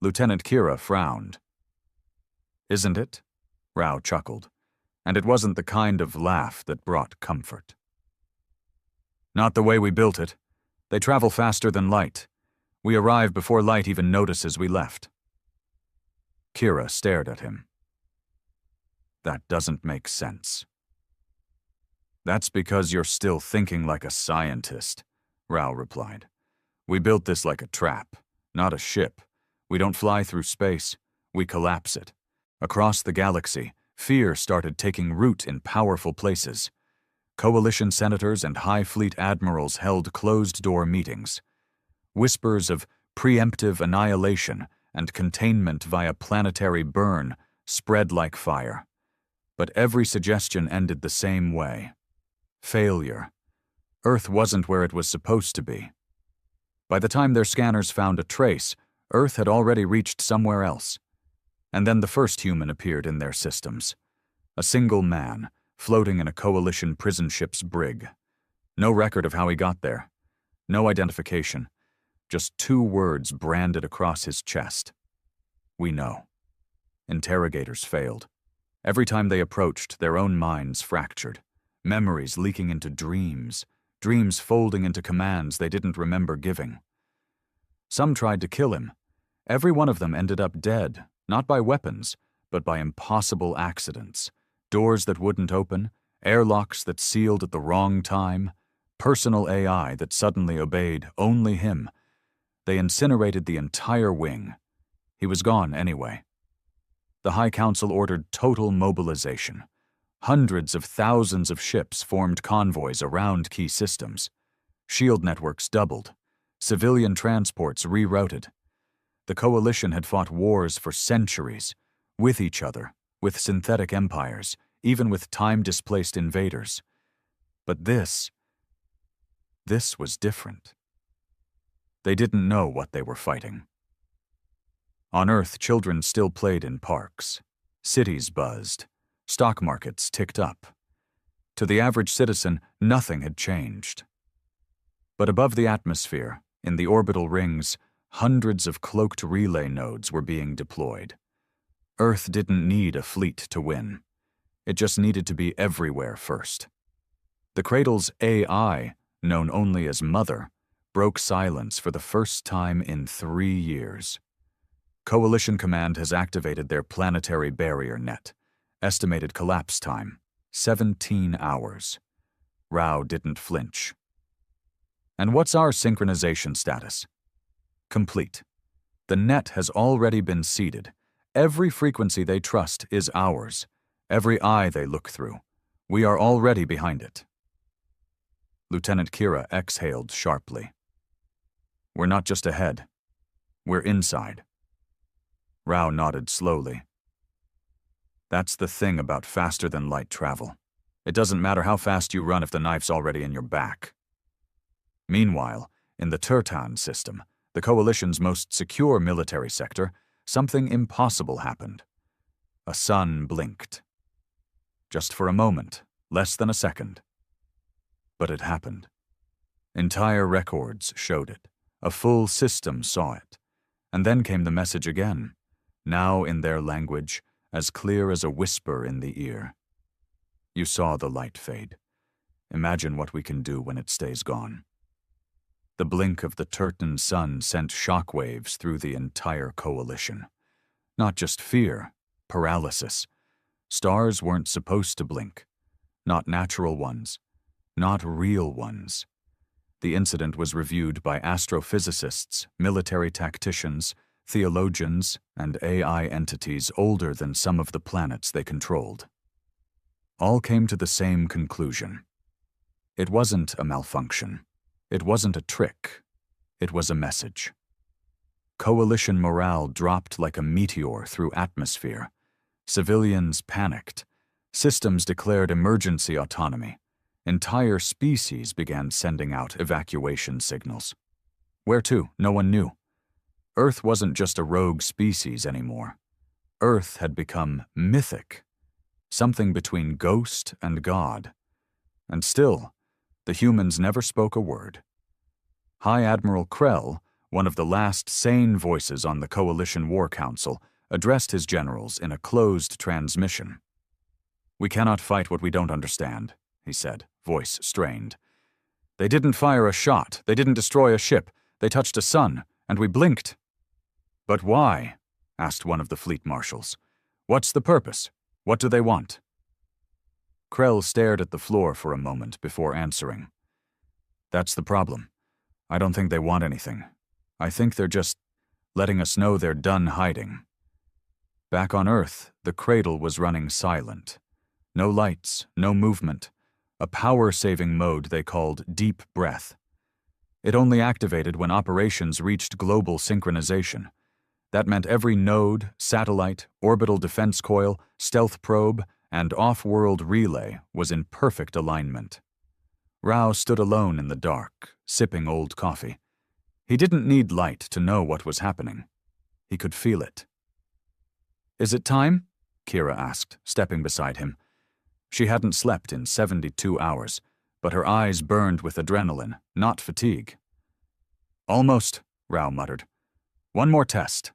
Lieutenant Kira frowned. "Isn't it?" Rao chuckled, and it wasn't the kind of laugh that brought comfort. "Not the way we built it. They travel faster than light. We arrive before light even notices we left." Kira stared at him. "That doesn't make sense." "That's because you're still thinking like a scientist," Rao replied. "We built this like a trap, not a ship. We don't fly through space, we collapse it. Across the galaxy, fear started taking root in powerful places. Coalition senators and High Fleet admirals held closed-door meetings. Whispers of preemptive annihilation and containment via planetary burn spread like fire. But every suggestion ended the same way. Failure. Earth wasn't where it was supposed to be. By the time their scanners found a trace, Earth had already reached somewhere else. And then the first human appeared in their systems. A single man, floating in a coalition prison ship's brig. No record of how he got there. No identification. Just 2 words branded across his chest. "We know." Interrogators failed. Every time they approached, their own minds fractured. Memories leaking into dreams. Dreams folding into commands they didn't remember giving. Some tried to kill him. Every one of them ended up dead, not by weapons, but by impossible accidents. Doors that wouldn't open, airlocks that sealed at the wrong time, personal AI that suddenly obeyed only him. They incinerated the entire wing. He was gone anyway. The High Council ordered total mobilization. Hundreds of thousands of ships formed convoys around key systems. Shield networks doubled. Civilian transports rerouted. The coalition had fought wars for centuries, with each other, with synthetic empires, even with time-displaced invaders. But this was different. They didn't know what they were fighting. On Earth, children still played in parks. Cities buzzed. Stock markets ticked up. To the average citizen, nothing had changed. But above the atmosphere, in the orbital rings, hundreds of cloaked relay nodes were being deployed. Earth didn't need a fleet to win. It just needed to be everywhere first. The Cradle's AI, known only as Mother, broke silence for the first time in 3 years. Coalition Command has activated their planetary barrier net. Estimated collapse time, 17 hours. Rao didn't flinch. "And what's our synchronization status?" "Complete. The net has already been seeded. Every frequency they trust is ours. Every eye they look through. We are already behind it." Lieutenant Kira exhaled sharply. "We're not just ahead. We're inside." Rao nodded slowly. "That's the thing about faster-than-light travel. It doesn't matter how fast you run if the knife's already in your back." Meanwhile, in the Turtan system, the Coalition's most secure military sector, something impossible happened. A sun blinked. Just for a moment, less than a second. But it happened. Entire records showed it. A full system saw it. And then came the message again, now in their language, as clear as a whisper in the ear. You saw the light fade. Imagine what we can do when it stays gone. The blink of the Turton sun sent shockwaves through the entire coalition. Not just fear, paralysis. Stars weren't supposed to blink. Not natural ones. Not real ones. The incident was reviewed by astrophysicists, military tacticians, theologians, and AI entities older than some of the planets they controlled. All came to the same conclusion. It wasn't a malfunction. It wasn't a trick. It was a message. Coalition morale dropped like a meteor through atmosphere. Civilians panicked. Systems declared emergency autonomy. Entire species began sending out evacuation signals. Where to? No one knew. Earth wasn't just a rogue species anymore. Earth had become mythic. Something between ghost and god. And still, the humans never spoke a word. High Admiral Krell, one of the last sane voices on the Coalition War Council, addressed his generals in a closed transmission. "We cannot fight what we don't understand," he said, voice strained. "They didn't fire a shot, they didn't destroy a ship, they touched a sun, and we blinked." "But why?" asked one of the fleet marshals. "What's the purpose? What do they want?" Krell stared at the floor for a moment before answering. "That's the problem. I don't think they want anything. I think they're just letting us know they're done hiding." Back on Earth, the cradle was running silent. No lights, no movement. A power-saving mode they called deep breath. It only activated when operations reached global synchronization. That meant every node, satellite, orbital defense coil, stealth probe, and off-world relay was in perfect alignment. Rao stood alone in the dark, sipping old coffee. He didn't need light to know what was happening. He could feel it. "Is it time?" Kira asked, stepping beside him. She hadn't slept in 72 hours, but her eyes burned with adrenaline, not fatigue. "Almost," Rao muttered. "One more test."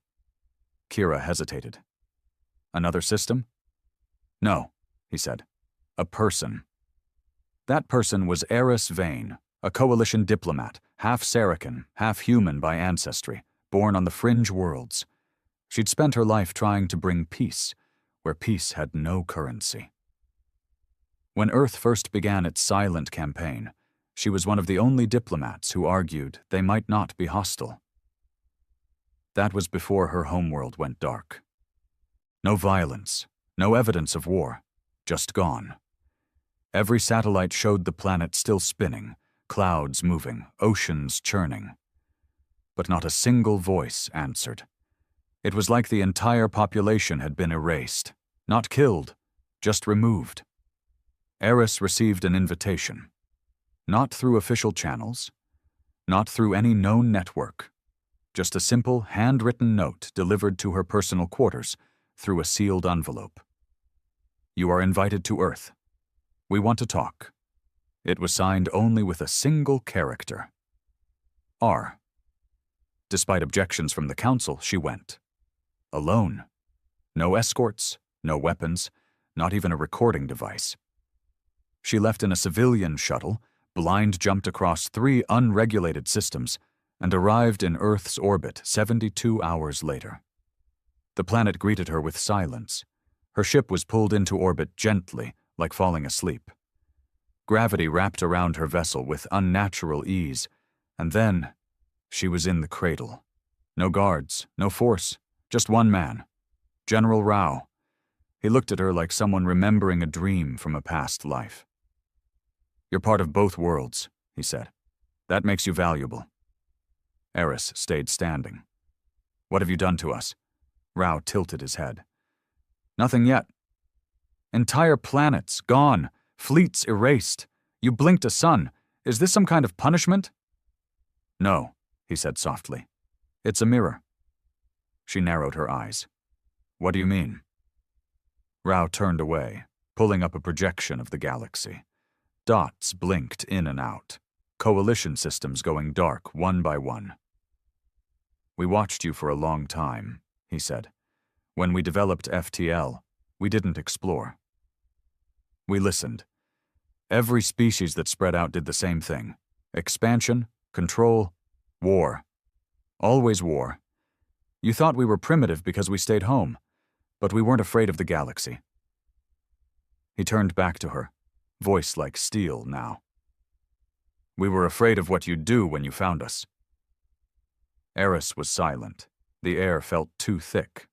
Kira hesitated. "Another system?" "No," he said. "A person." That person was Eris Vane, a coalition diplomat, half Saracen, half human by ancestry, born on the fringe worlds. She'd spent her life trying to bring peace, where peace had no currency. When Earth first began its silent campaign, she was one of the only diplomats who argued they might not be hostile. That was before her homeworld went dark. No violence, no evidence of war, just gone. Every satellite showed the planet still spinning, clouds moving, oceans churning. But not a single voice answered. It was like the entire population had been erased, not killed, just removed. Eris received an invitation. Not through official channels, not through any known network, just a simple handwritten note delivered to her personal quarters through a sealed envelope. "You are invited to Earth. We want to talk." It was signed only with a single character. R. Despite objections from the council, she went. Alone. No escorts, no weapons, not even a recording device. She left in a civilian shuttle, blind jumped across 3 unregulated systems, and arrived in Earth's orbit 72 hours later. The planet greeted her with silence. Her ship was pulled into orbit gently, like falling asleep. Gravity wrapped around her vessel with unnatural ease, and then she was in the cradle. No guards, no force, just one man, General Rao. He looked at her like someone remembering a dream from a past life. "You're part of both worlds," he said. "That makes you valuable." Eris stayed standing. "What have you done to us?" Rao tilted his head. "Nothing yet. Entire planets gone, fleets erased. You blinked a sun. Is this some kind of punishment?" "No," he said softly. "It's a mirror." She narrowed her eyes. "What do you mean?" Rao turned away, pulling up a projection of the galaxy. Dots blinked in and out, coalition systems going dark one by one. "We watched you for a long time," he said. "When we developed FTL, we didn't explore." We listened. Every species that spread out did the same thing. Expansion, control, war. Always war. You thought we were primitive because we stayed home, but we weren't afraid of the galaxy. He turned back to her, voice like steel now. We were afraid of what you'd do when you found us. Eris was silent. The air felt too thick.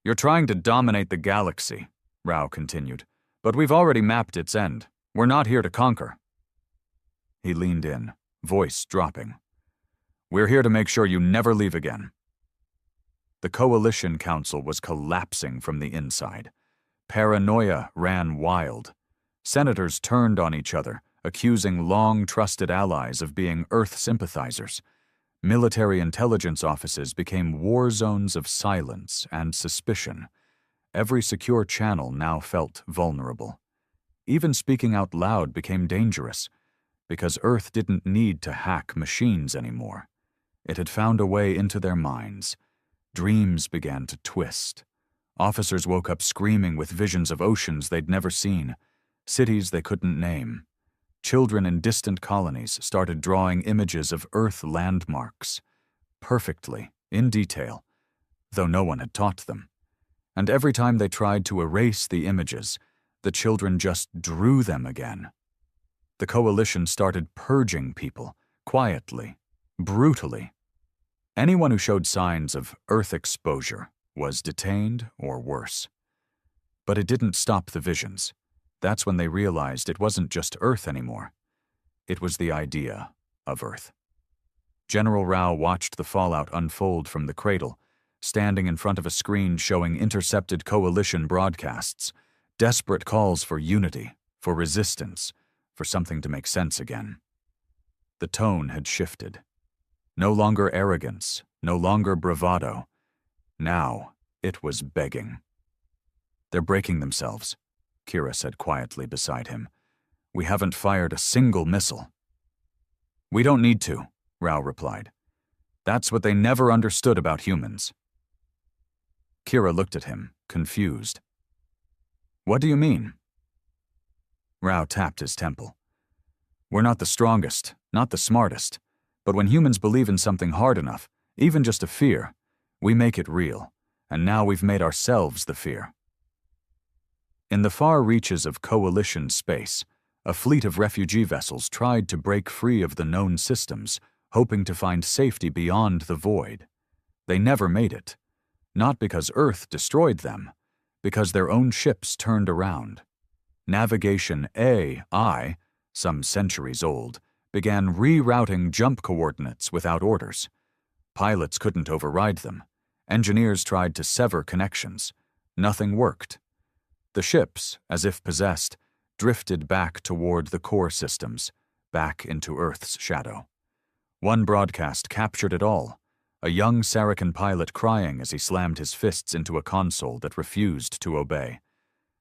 You're trying to dominate the galaxy, Rao continued, but we've already mapped its end. We're not here to conquer. He leaned in, voice dropping. We're here to make sure you never leave again. The Coalition Council was collapsing from the inside. Paranoia ran wild. Senators turned on each other, accusing long-trusted allies of being Earth sympathizers. Military intelligence offices became war zones of silence and suspicion. Every secure channel now felt vulnerable. Even speaking out loud became dangerous, because Earth didn't need to hack machines anymore. It had found a way into their minds. Dreams began to twist. Officers woke up screaming with visions of oceans they'd never seen, cities they couldn't name. Children in distant colonies started drawing images of Earth landmarks, perfectly, in detail, though no one had taught them. And every time they tried to erase the images, the children just drew them again. The Coalition started purging people, quietly, brutally. Anyone who showed signs of Earth exposure was detained or worse. But it didn't stop the visions. That's when they realized it wasn't just Earth anymore. It was the idea of Earth. General Rao watched the fallout unfold from the cradle, standing in front of a screen showing intercepted Coalition broadcasts, desperate calls for unity, for resistance, for something to make sense again. The tone had shifted. No longer arrogance, no longer bravado. Now it was begging. They're breaking themselves, Kira said quietly beside him. We haven't fired a single missile. We don't need to, Rao replied. That's what they never understood about humans. Kira looked at him, confused. What do you mean? Rao tapped his temple. We're not the strongest, not the smartest, but when humans believe in something hard enough, even just a fear, we make it real, and now we've made ourselves the fear. In the far reaches of Coalition space, a fleet of refugee vessels tried to break free of the known systems, hoping to find safety beyond the void. They never made it, not because Earth destroyed them, because their own ships turned around. Navigation AI, some centuries old, began rerouting jump coordinates without orders. Pilots couldn't override them. Engineers tried to sever connections. Nothing worked. The ships, as if possessed, drifted back toward the core systems, back into Earth's shadow. One broadcast captured it all, a young Saracen pilot crying as he slammed his fists into a console that refused to obey.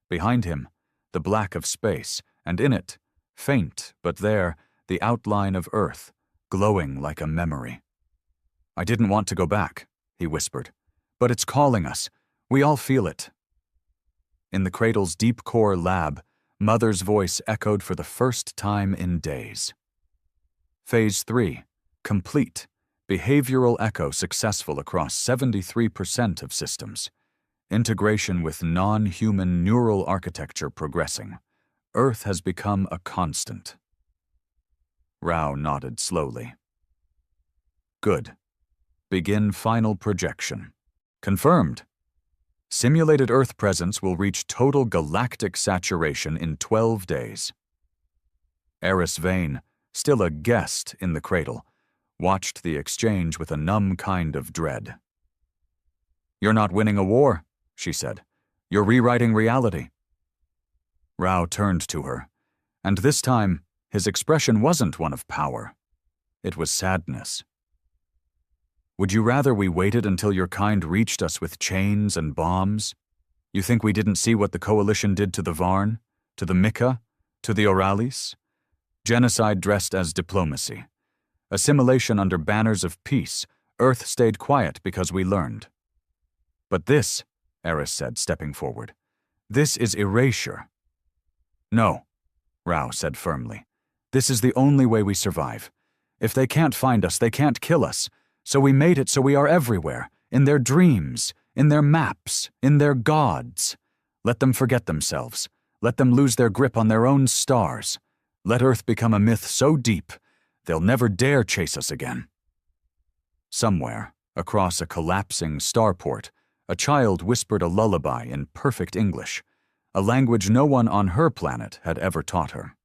Behind him, the black of space, and in it, faint but there, the outline of Earth, glowing like a memory. I didn't want to go back, he whispered, but it's calling us. We all feel it. In the cradle's deep core lab, Mother's voice echoed for the first time in days. Phase 3, complete. Behavioral echo successful across 73% of systems. Integration with non-human neural architecture progressing. Earth has become a constant. Rao nodded slowly. Good. Begin final projection. Confirmed. Simulated Earth presence will reach total galactic saturation in 12 days. Eris Vane, still a guest in the cradle, watched the exchange with a numb kind of dread. You're not winning a war, she said. You're rewriting reality. Rao turned to her, and this time his expression wasn't one of power. It was sadness. Would you rather we waited until your kind reached us with chains and bombs? You think we didn't see what the Coalition did to the Varn, to the Mika, to the Oralis? Genocide dressed as diplomacy. Assimilation under banners of peace. Earth stayed quiet because we learned. But this, Eris said, stepping forward, this is erasure. No, Rao said firmly. This is the only way we survive. If they can't find us, they can't kill us. So we made it so we are everywhere, in their dreams, in their maps, in their gods. Let them forget themselves. Let them lose their grip on their own stars. Let Earth become a myth so deep, they'll never dare chase us again. Somewhere, across a collapsing starport, a child whispered a lullaby in perfect English, a language no one on her planet had ever taught her.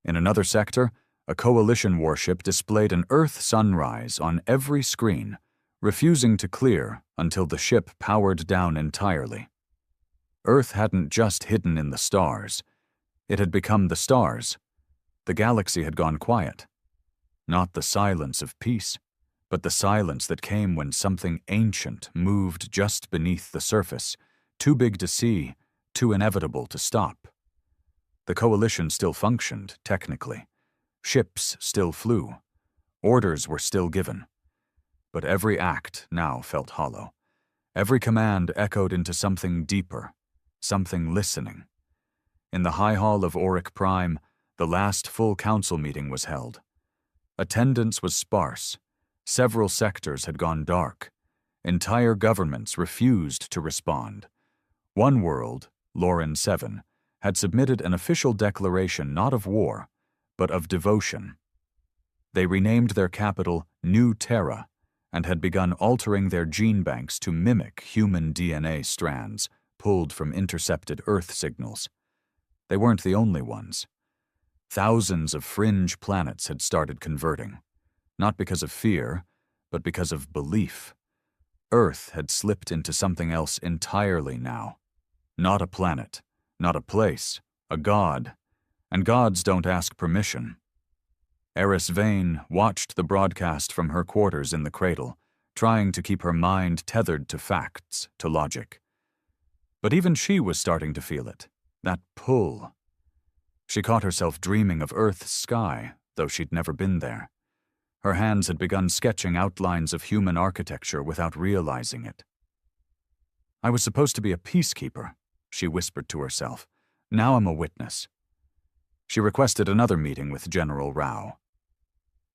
In another sector, a coalition warship displayed an Earth sunrise on every screen, refusing to clear until the ship powered down entirely. Earth hadn't just hidden in the stars. It had become the stars. The galaxy had gone quiet. Not the silence of peace, but the silence that came when something ancient moved just beneath the surface, too big to see, too inevitable to stop. The coalition still functioned, technically. Ships still flew. Orders were still given. But every act now felt hollow. Every command echoed into something deeper, something listening. In the High Hall of Auric Prime, the last full council meeting was held. Attendance was sparse. Several sectors had gone dark. Entire governments refused to respond. One world, Loran 7, had submitted an official declaration not of war, but of devotion. They renamed their capital New Terra and had begun altering their gene banks to mimic human DNA strands pulled from intercepted Earth signals. They weren't the only ones. Thousands of fringe planets had started converting, not because of fear, but because of belief. Earth had slipped into something else entirely now. Not a planet, not a place, a god. And gods don't ask permission. Eris Vane watched the broadcast from her quarters in the cradle, trying to keep her mind tethered to facts, to logic. But even she was starting to feel it, that pull. She caught herself dreaming of Earth's sky, though she'd never been there. Her hands had begun sketching outlines of human architecture without realizing it. I was supposed to be a peacekeeper, she whispered to herself. Now I'm a witness. She requested another meeting with General Rao.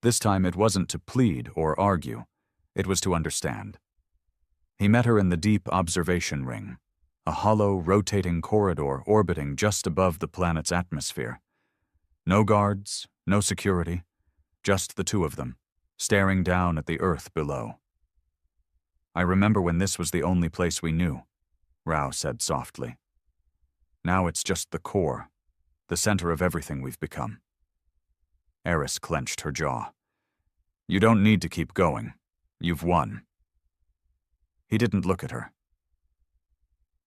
This time it wasn't to plead or argue. It was to understand. He met her in the deep observation ring, a hollow, rotating corridor orbiting just above the planet's atmosphere. No guards, no security, just the two of them, staring down at the Earth below. I remember when this was the only place we knew, Rao said softly. Now it's just the core, the center of everything we've become. Eris clenched her jaw. You don't need to keep going. You've won. He didn't look at her.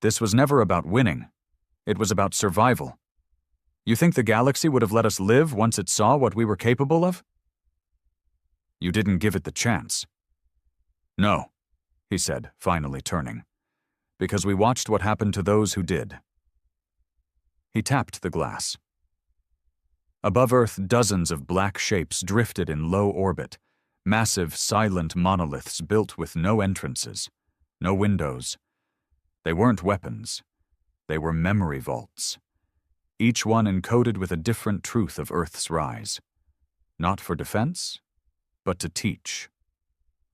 This was never about winning. It was about survival. You think the galaxy would have let us live once it saw what we were capable of? You didn't give it the chance. No, he said, finally turning, because we watched what happened to those who did. He tapped the glass. Above Earth, dozens of black shapes drifted in low orbit, massive, silent monoliths built with no entrances, no windows. They weren't weapons. They were memory vaults, each one encoded with a different truth of Earth's rise. Not for defense, but to teach.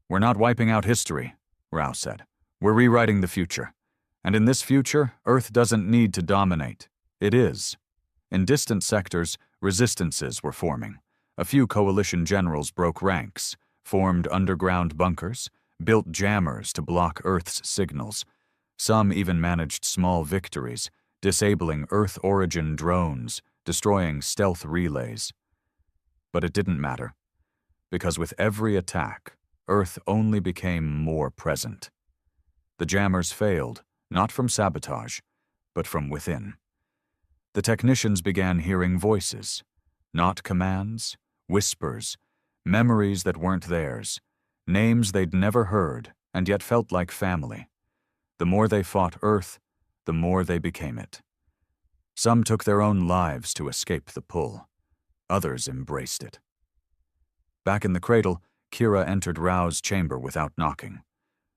We're not wiping out history, Rao said. We're rewriting the future. And in this future, Earth doesn't need to dominate. It is. In distant sectors, resistances were forming. A few coalition generals broke ranks, formed underground bunkers, built jammers to block Earth's signals. Some even managed small victories, disabling Earth-origin drones, destroying stealth relays. But it didn't matter, because with every attack, Earth only became more present. The jammers failed, not from sabotage, but from within. The technicians began hearing voices, not commands, whispers, memories that weren't theirs, names they'd never heard and yet felt like family. The more they fought Earth, the more they became it. Some took their own lives to escape the pull. Others embraced it. Back in the cradle, Kira entered Rao's chamber without knocking.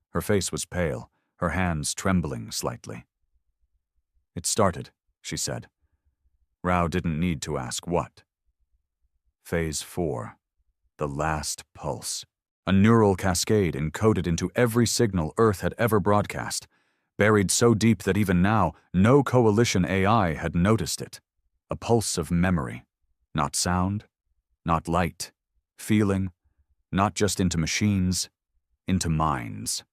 Her face was pale, her hands trembling slightly. It started, she said. Rao didn't need to ask what. Phase 4. The last pulse. A neural cascade encoded into every signal Earth had ever broadcast, buried so deep that even now, no coalition AI had noticed it. A pulse of memory. Not sound, not light, feeling, not just into machines, into minds.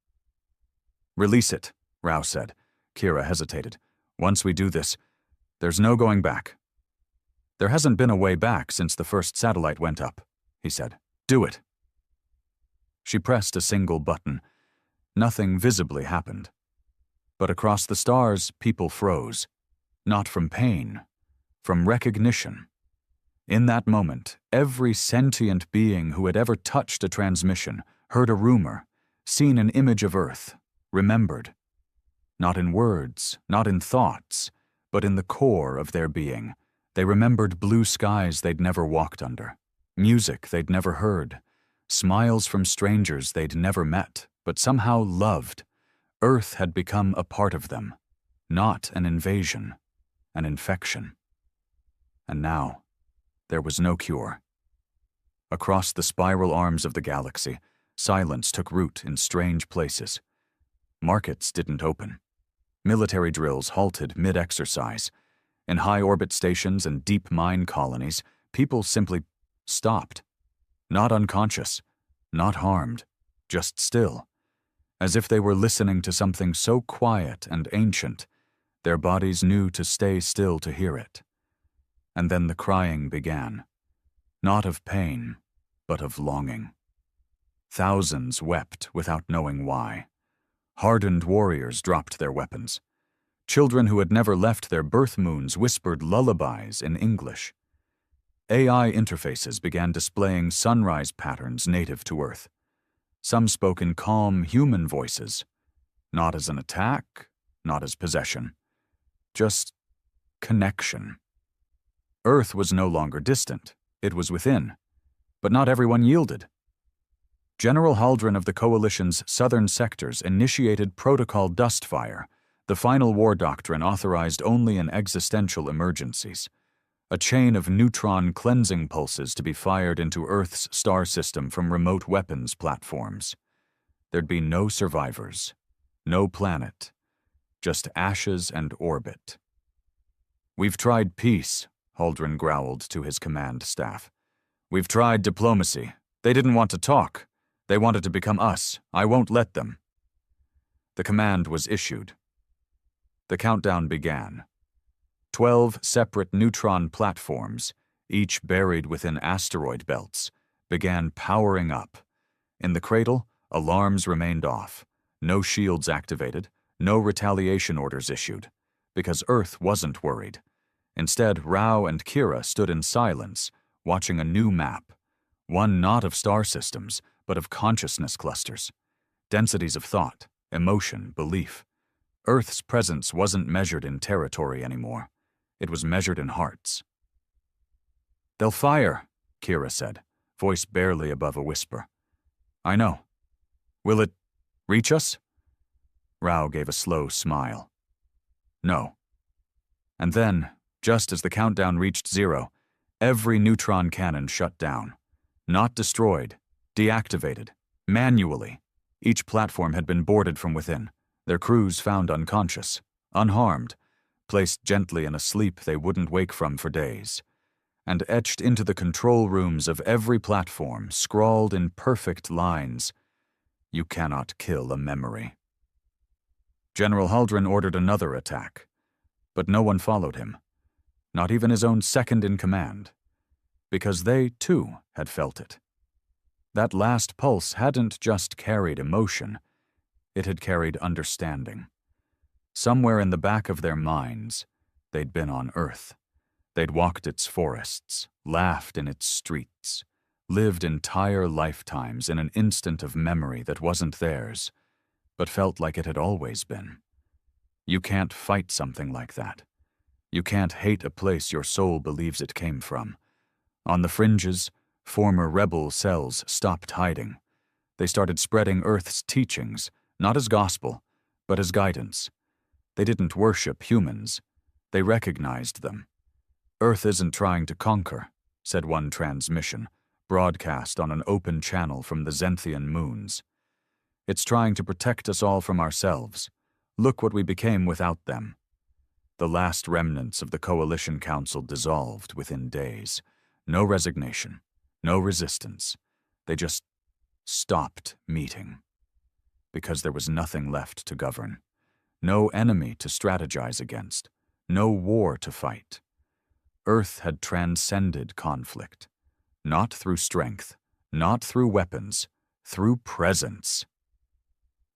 Release it, Rao said. Kira hesitated. Once we do this, there's no going back. There hasn't been a way back since the first satellite went up, he said. Do it. She pressed a single button. Nothing visibly happened. But across the stars, people froze. Not from pain, from recognition. In that moment, every sentient being who had ever touched a transmission, heard a rumor, seen an image of Earth, remembered. Not in words, not in thoughts, but in the core of their being. They remembered blue skies they'd never walked under, music they'd never heard, smiles from strangers they'd never met, but somehow loved. Earth had become a part of them, not an invasion, an infection. And now, there was no cure. Across the spiral arms of the galaxy, silence took root in strange places. Markets didn't open. Military drills halted mid-exercise. In high-orbit stations and deep mine colonies, people simply stopped. Not unconscious, not harmed, just still. As if they were listening to something so quiet and ancient, their bodies knew to stay still to hear it. And then the crying began. Not of pain, but of longing. Thousands wept without knowing why. Hardened warriors dropped their weapons. Children who had never left their birth moons whispered lullabies in English. AI interfaces began displaying sunrise patterns native to Earth. Some spoke in calm human voices, not as an attack, not as possession, just connection. Earth was no longer distant, it was within, but not everyone yielded. General Haldren of the Coalition's southern sectors initiated Protocol Dustfire, the final war doctrine authorized only in existential emergencies, a chain of neutron cleansing pulses to be fired into Earth's star system from remote weapons platforms. There'd be no survivors, no planet, just ashes and orbit. We've tried peace, Haldren growled to his command staff. We've tried diplomacy. They didn't want to talk. They wanted to become us. I won't let them. The command was issued. The countdown began. 12 separate neutron platforms, each buried within asteroid belts, began powering up. In the cradle, alarms remained off. No shields activated, no retaliation orders issued, because Earth wasn't worried. Instead, Rao and Kira stood in silence, watching a new map, one not of star systems, but of consciousness clusters, densities of thought, emotion, belief. Earth's presence wasn't measured in territory anymore. It was measured in hearts. They'll fire, Kira said, voice barely above a whisper. I know. Will it reach us? Rao gave a slow smile. No. And then, just as the countdown reached 0, every neutron cannon shut down. Not destroyed, deactivated, manually. Each platform had been boarded from within, their crews found unconscious, unharmed, placed gently in a sleep they wouldn't wake from for days, and etched into the control rooms of every platform, scrawled in perfect lines, "You cannot kill a memory." General Haldren ordered another attack, but no one followed him, not even his own second-in-command, because they, too, had felt it. That last pulse hadn't just carried emotion, it had carried understanding. Somewhere in the back of their minds, they'd been on Earth. They'd walked its forests, laughed in its streets, lived entire lifetimes in an instant of memory that wasn't theirs, but felt like it had always been. You can't fight something like that. You can't hate a place your soul believes it came from. On the fringes, former rebel cells stopped hiding. They started spreading Earth's teachings, not as gospel, but as guidance. They didn't worship humans. They recognized them. "Earth isn't trying to conquer," said one transmission, broadcast on an open channel from the Zenthian moons. "It's trying to protect us all from ourselves. Look what we became without them." The last remnants of the Coalition Council dissolved within days. No resignation, no resistance. They just stopped meeting. Because there was nothing left to govern. No enemy to strategize against. No war to fight. Earth had transcended conflict. Not through strength, not through weapons, through presence.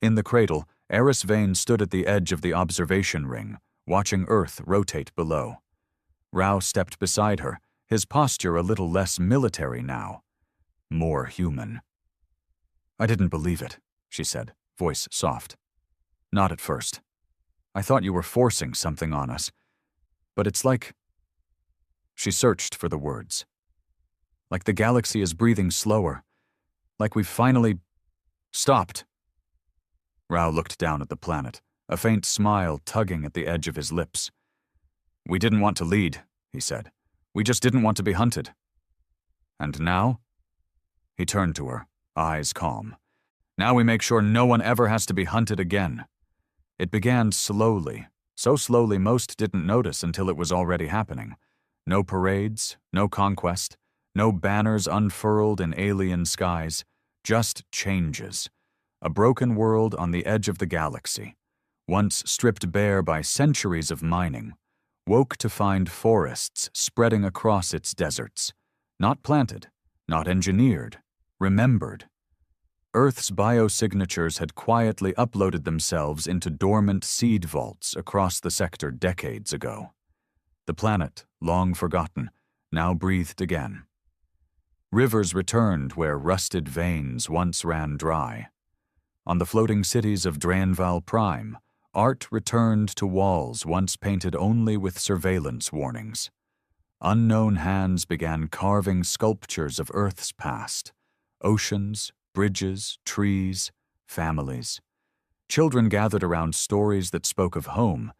In the cradle, Eris Vane stood at the edge of the observation ring, watching Earth rotate below. Rao stepped beside her, his posture a little less military now. More human. "I didn't believe it," she said, voice soft. "Not at first. I thought you were forcing something on us. But it's like..." She searched for the words. "Like the galaxy is breathing slower. Like we've finally stopped." Rao looked down at the planet, a faint smile tugging at the edge of his lips. "We didn't want to lead," he said. "We just didn't want to be hunted." "And now?" He turned to her, eyes calm. "Now we make sure no one ever has to be hunted again." It began slowly, so slowly most didn't notice until it was already happening. No parades, no conquest, no banners unfurled in alien skies, just changes. A broken world on the edge of the galaxy, once stripped bare by centuries of mining, woke to find forests spreading across its deserts. Not planted, not engineered, remembered. Earth's biosignatures had quietly uploaded themselves into dormant seed vaults across the sector decades ago. The planet, long forgotten, now breathed again. Rivers returned where rusted veins once ran dry. On the floating cities of Draenval Prime, art returned to walls once painted only with surveillance warnings. Unknown hands began carving sculptures of Earth's past. Oceans, bridges, trees, families. Children gathered around stories that spoke of home,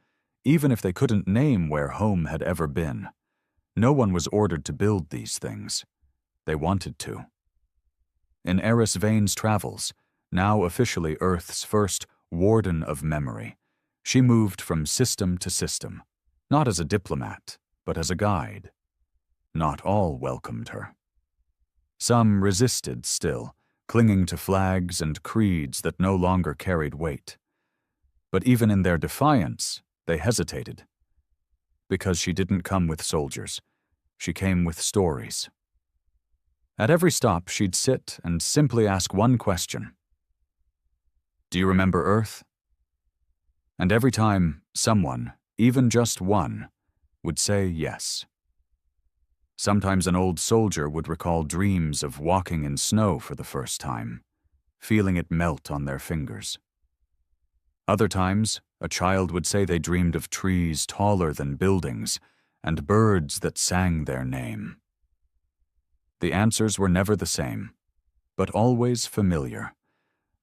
even if they couldn't name where home had ever been. No one was ordered to build these things. They wanted to. In Eris Vane's travels, now officially Earth's first warden of memory, she moved from system to system, not as a diplomat, but as a guide. Not all welcomed her. Some resisted still, clinging to flags and creeds that no longer carried weight. But even in their defiance, they hesitated. Because she didn't come with soldiers, she came with stories. At every stop, she'd sit and simply ask one question. "Do you remember Earth?" And every time, someone, even just one, would say yes. Sometimes an old soldier would recall dreams of walking in snow for the first time, feeling it melt on their fingers. Other times, a child would say they dreamed of trees taller than buildings and birds that sang their name. The answers were never the same, but always familiar,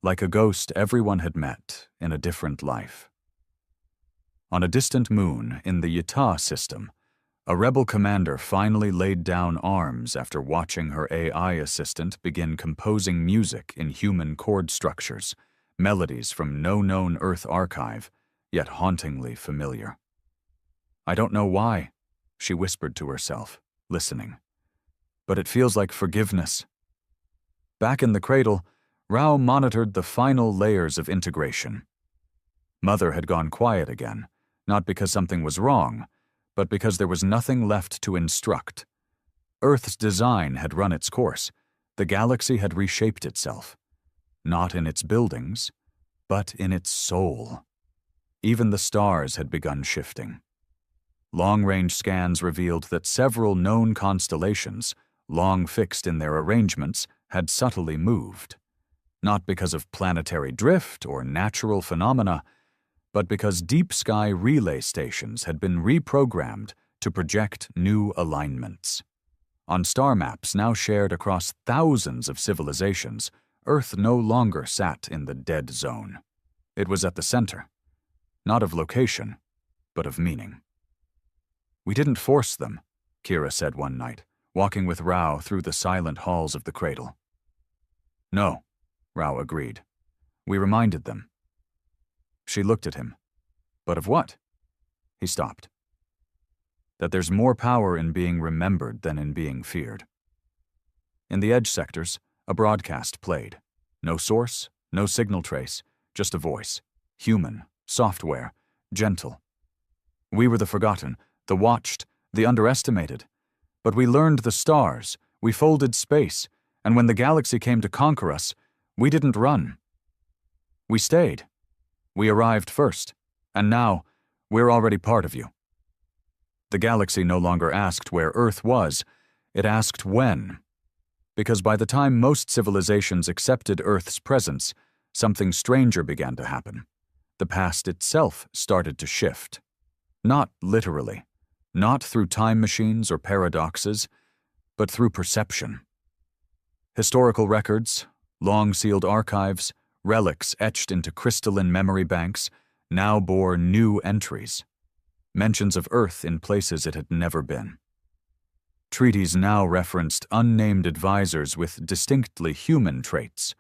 like a ghost everyone had met in a different life. On a distant moon in the Yata system, a rebel commander finally laid down arms after watching her AI assistant begin composing music in human chord structures, melodies from no known Earth archive, yet hauntingly familiar. "I don't know why," she whispered to herself, listening. "But it feels like forgiveness." Back in the cradle, Rao monitored the final layers of integration. Mother had gone quiet again, not because something was wrong, but because there was nothing left to instruct. Earth's design had run its course. The galaxy had reshaped itself. Not in its buildings, but in its soul. Even the stars had begun shifting. Long-range scans revealed that several known constellations, long fixed in their arrangements, had subtly moved. Not because of planetary drift or natural phenomena, but because deep sky relay stations had been reprogrammed to project new alignments. On star maps now shared across thousands of civilizations, Earth no longer sat in the dead zone. It was at the center, not of location, but of meaning. "We didn't force them," Kira said one night, walking with Rao through the silent halls of the cradle. No, Rao agreed. We reminded them. She looked at him. But of what? He stopped. That there's more power in being remembered than in being feared. In the edge sectors, a broadcast played. No source, no signal trace, just a voice. Human, software, gentle. We were the forgotten, the watched, the underestimated. But we learned the stars, we folded space, and when the galaxy came to conquer us, we didn't run. We stayed. We arrived first, and now, we're already part of you. The galaxy no longer asked where Earth was, it asked when. Because by the time most civilizations accepted Earth's presence, something stranger began to happen. The past itself started to shift. Not literally, not through time machines or paradoxes, but through perception. Historical records, long-sealed archives, relics etched into crystalline memory banks, now bore new entries. Mentions of Earth in places it had never been. Treaties now referenced unnamed advisors with distinctly human traits.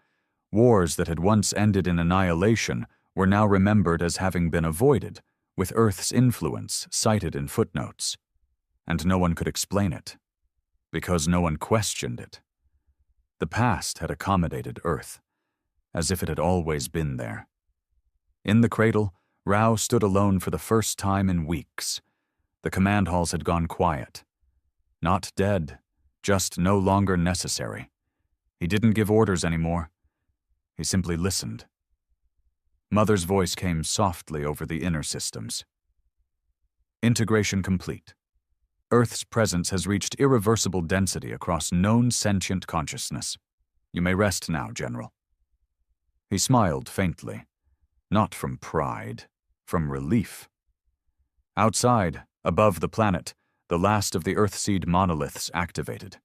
Wars that had once ended in annihilation were now remembered as having been avoided, with Earth's influence cited in footnotes. And no one could explain it, because no one questioned it. The past had accommodated Earth, as if it had always been there. In the cradle, Rao stood alone for the first time in weeks. The command halls had gone quiet. Not dead, just no longer necessary. He didn't give orders anymore. He simply listened. Mother's voice came softly over the inner systems. Integration complete. Earth's presence has reached irreversible density across known sentient consciousness. You may rest now, General. He smiled faintly, not from pride, from relief. Outside, above the planet, the last of the Earthseed monoliths activated.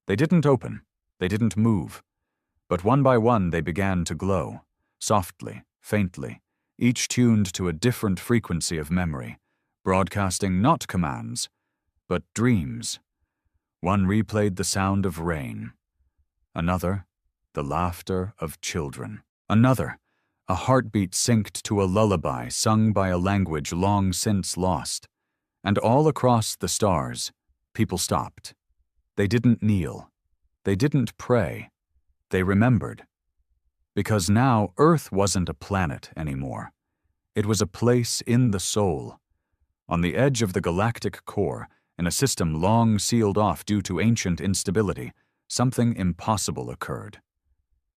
They didn't open, they didn't move, but one by one they began to glow, softly, faintly, each tuned to a different frequency of memory, broadcasting not commands, but dreams. One replayed the sound of rain. Another, the laughter of children. Another, a heartbeat synced to a lullaby sung by a language long since lost. And all across the stars, people stopped. They didn't kneel. They didn't pray. They remembered. Because now Earth wasn't a planet anymore. It was a place in the soul. On the edge of the galactic core, in a system long sealed off due to ancient instability, something impossible occurred.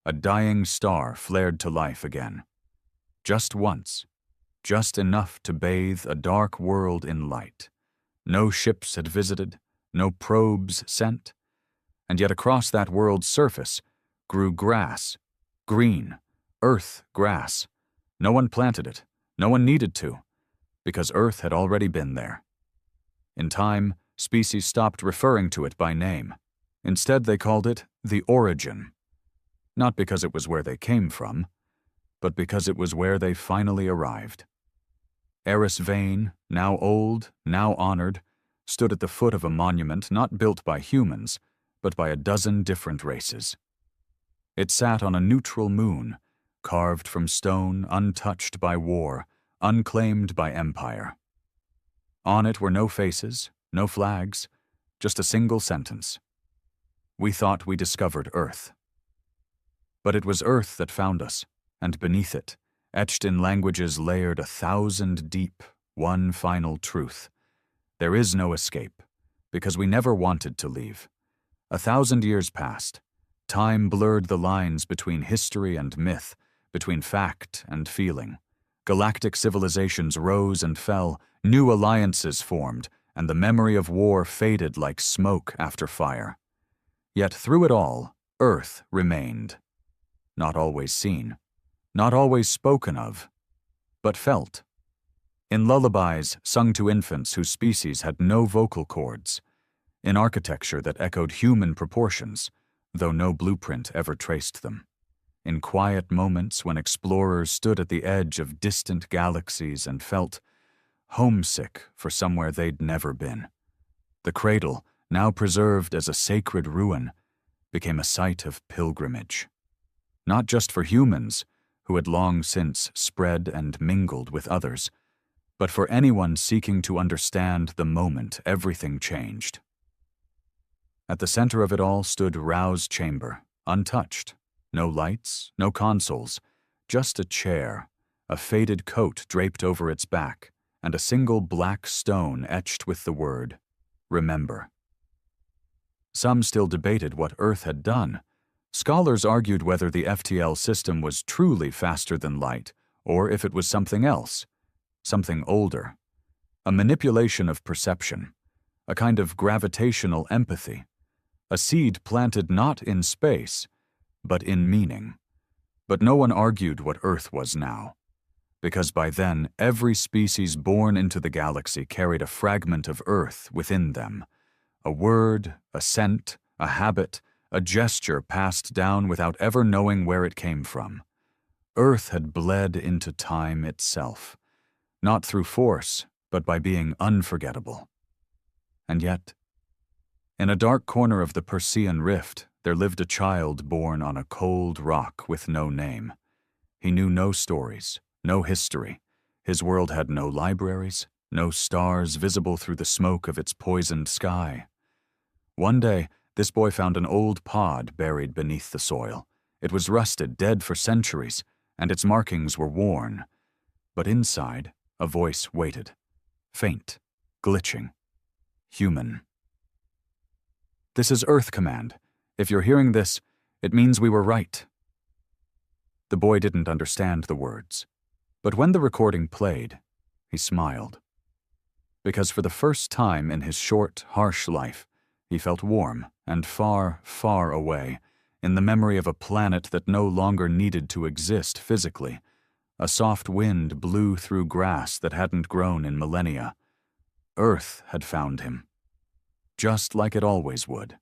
A dying star flared to life again. Just once. Just enough to bathe a dark world in light. No ships had visited, no probes sent, and yet across that world's surface grew grass, green, Earth grass. No one planted it, no one needed to, because Earth had already been there. In time, species stopped referring to it by name. Instead, they called it the origin. Not because it was where they came from, but because it was where they finally arrived. Eris Vane, now old, now honored, stood at the foot of a monument not built by humans, but by a dozen different races. It sat on a neutral moon, carved from stone, untouched by war, unclaimed by empire. On it were no faces, no flags, just a single sentence. We thought we discovered Earth. But it was Earth that found us, and beneath it, etched in languages layered 1,000 deep, one final truth. There is no escape, because we never wanted to leave. 1,000 years passed. Time blurred the lines between history and myth, between fact and feeling. Galactic civilizations rose and fell, new alliances formed, and the memory of war faded like smoke after fire. Yet through it all, Earth remained. Not always seen, not always spoken of, but felt. In lullabies sung to infants whose species had no vocal cords. In architecture that echoed human proportions, though no blueprint ever traced them. In quiet moments when explorers stood at the edge of distant galaxies and felt homesick for somewhere they'd never been. The cradle, now preserved as a sacred ruin, became a site of pilgrimage. Not just for humans, who had long since spread and mingled with others, but for anyone seeking to understand the moment everything changed. At the center of it all stood Rao's chamber, untouched. No lights, no consoles, just a chair, a faded coat draped over its back, and a single black stone etched with the word, "Remember." Some still debated what Earth had done. Scholars argued whether the FTL system was truly faster than light, or if it was something else, something older. A manipulation of perception, a kind of gravitational empathy, a seed planted not in space, but in meaning. But no one argued what Earth was now, because by then every species born into the galaxy carried a fragment of Earth within them, a word, a scent, a habit, a gesture passed down without ever knowing where it came from. Earth had bled into time itself, not through force, but by being unforgettable. And yet, in a dark corner of the Persean Rift, there lived a child born on a cold rock with no name. He knew no stories, no history. His world had no libraries, no stars visible through the smoke of its poisoned sky. One day, this boy found an old pod buried beneath the soil. It was rusted, dead for centuries, and its markings were worn. But inside, a voice waited, faint, glitching, human. "This is Earth Command. If you're hearing this, it means we were right." The boy didn't understand the words, but when the recording played, he smiled. Because for the first time in his short, harsh life, he felt warm and far, far away, in the memory of a planet that no longer needed to exist physically. A soft wind blew through grass that hadn't grown in millennia. Earth had found him, just like it always would.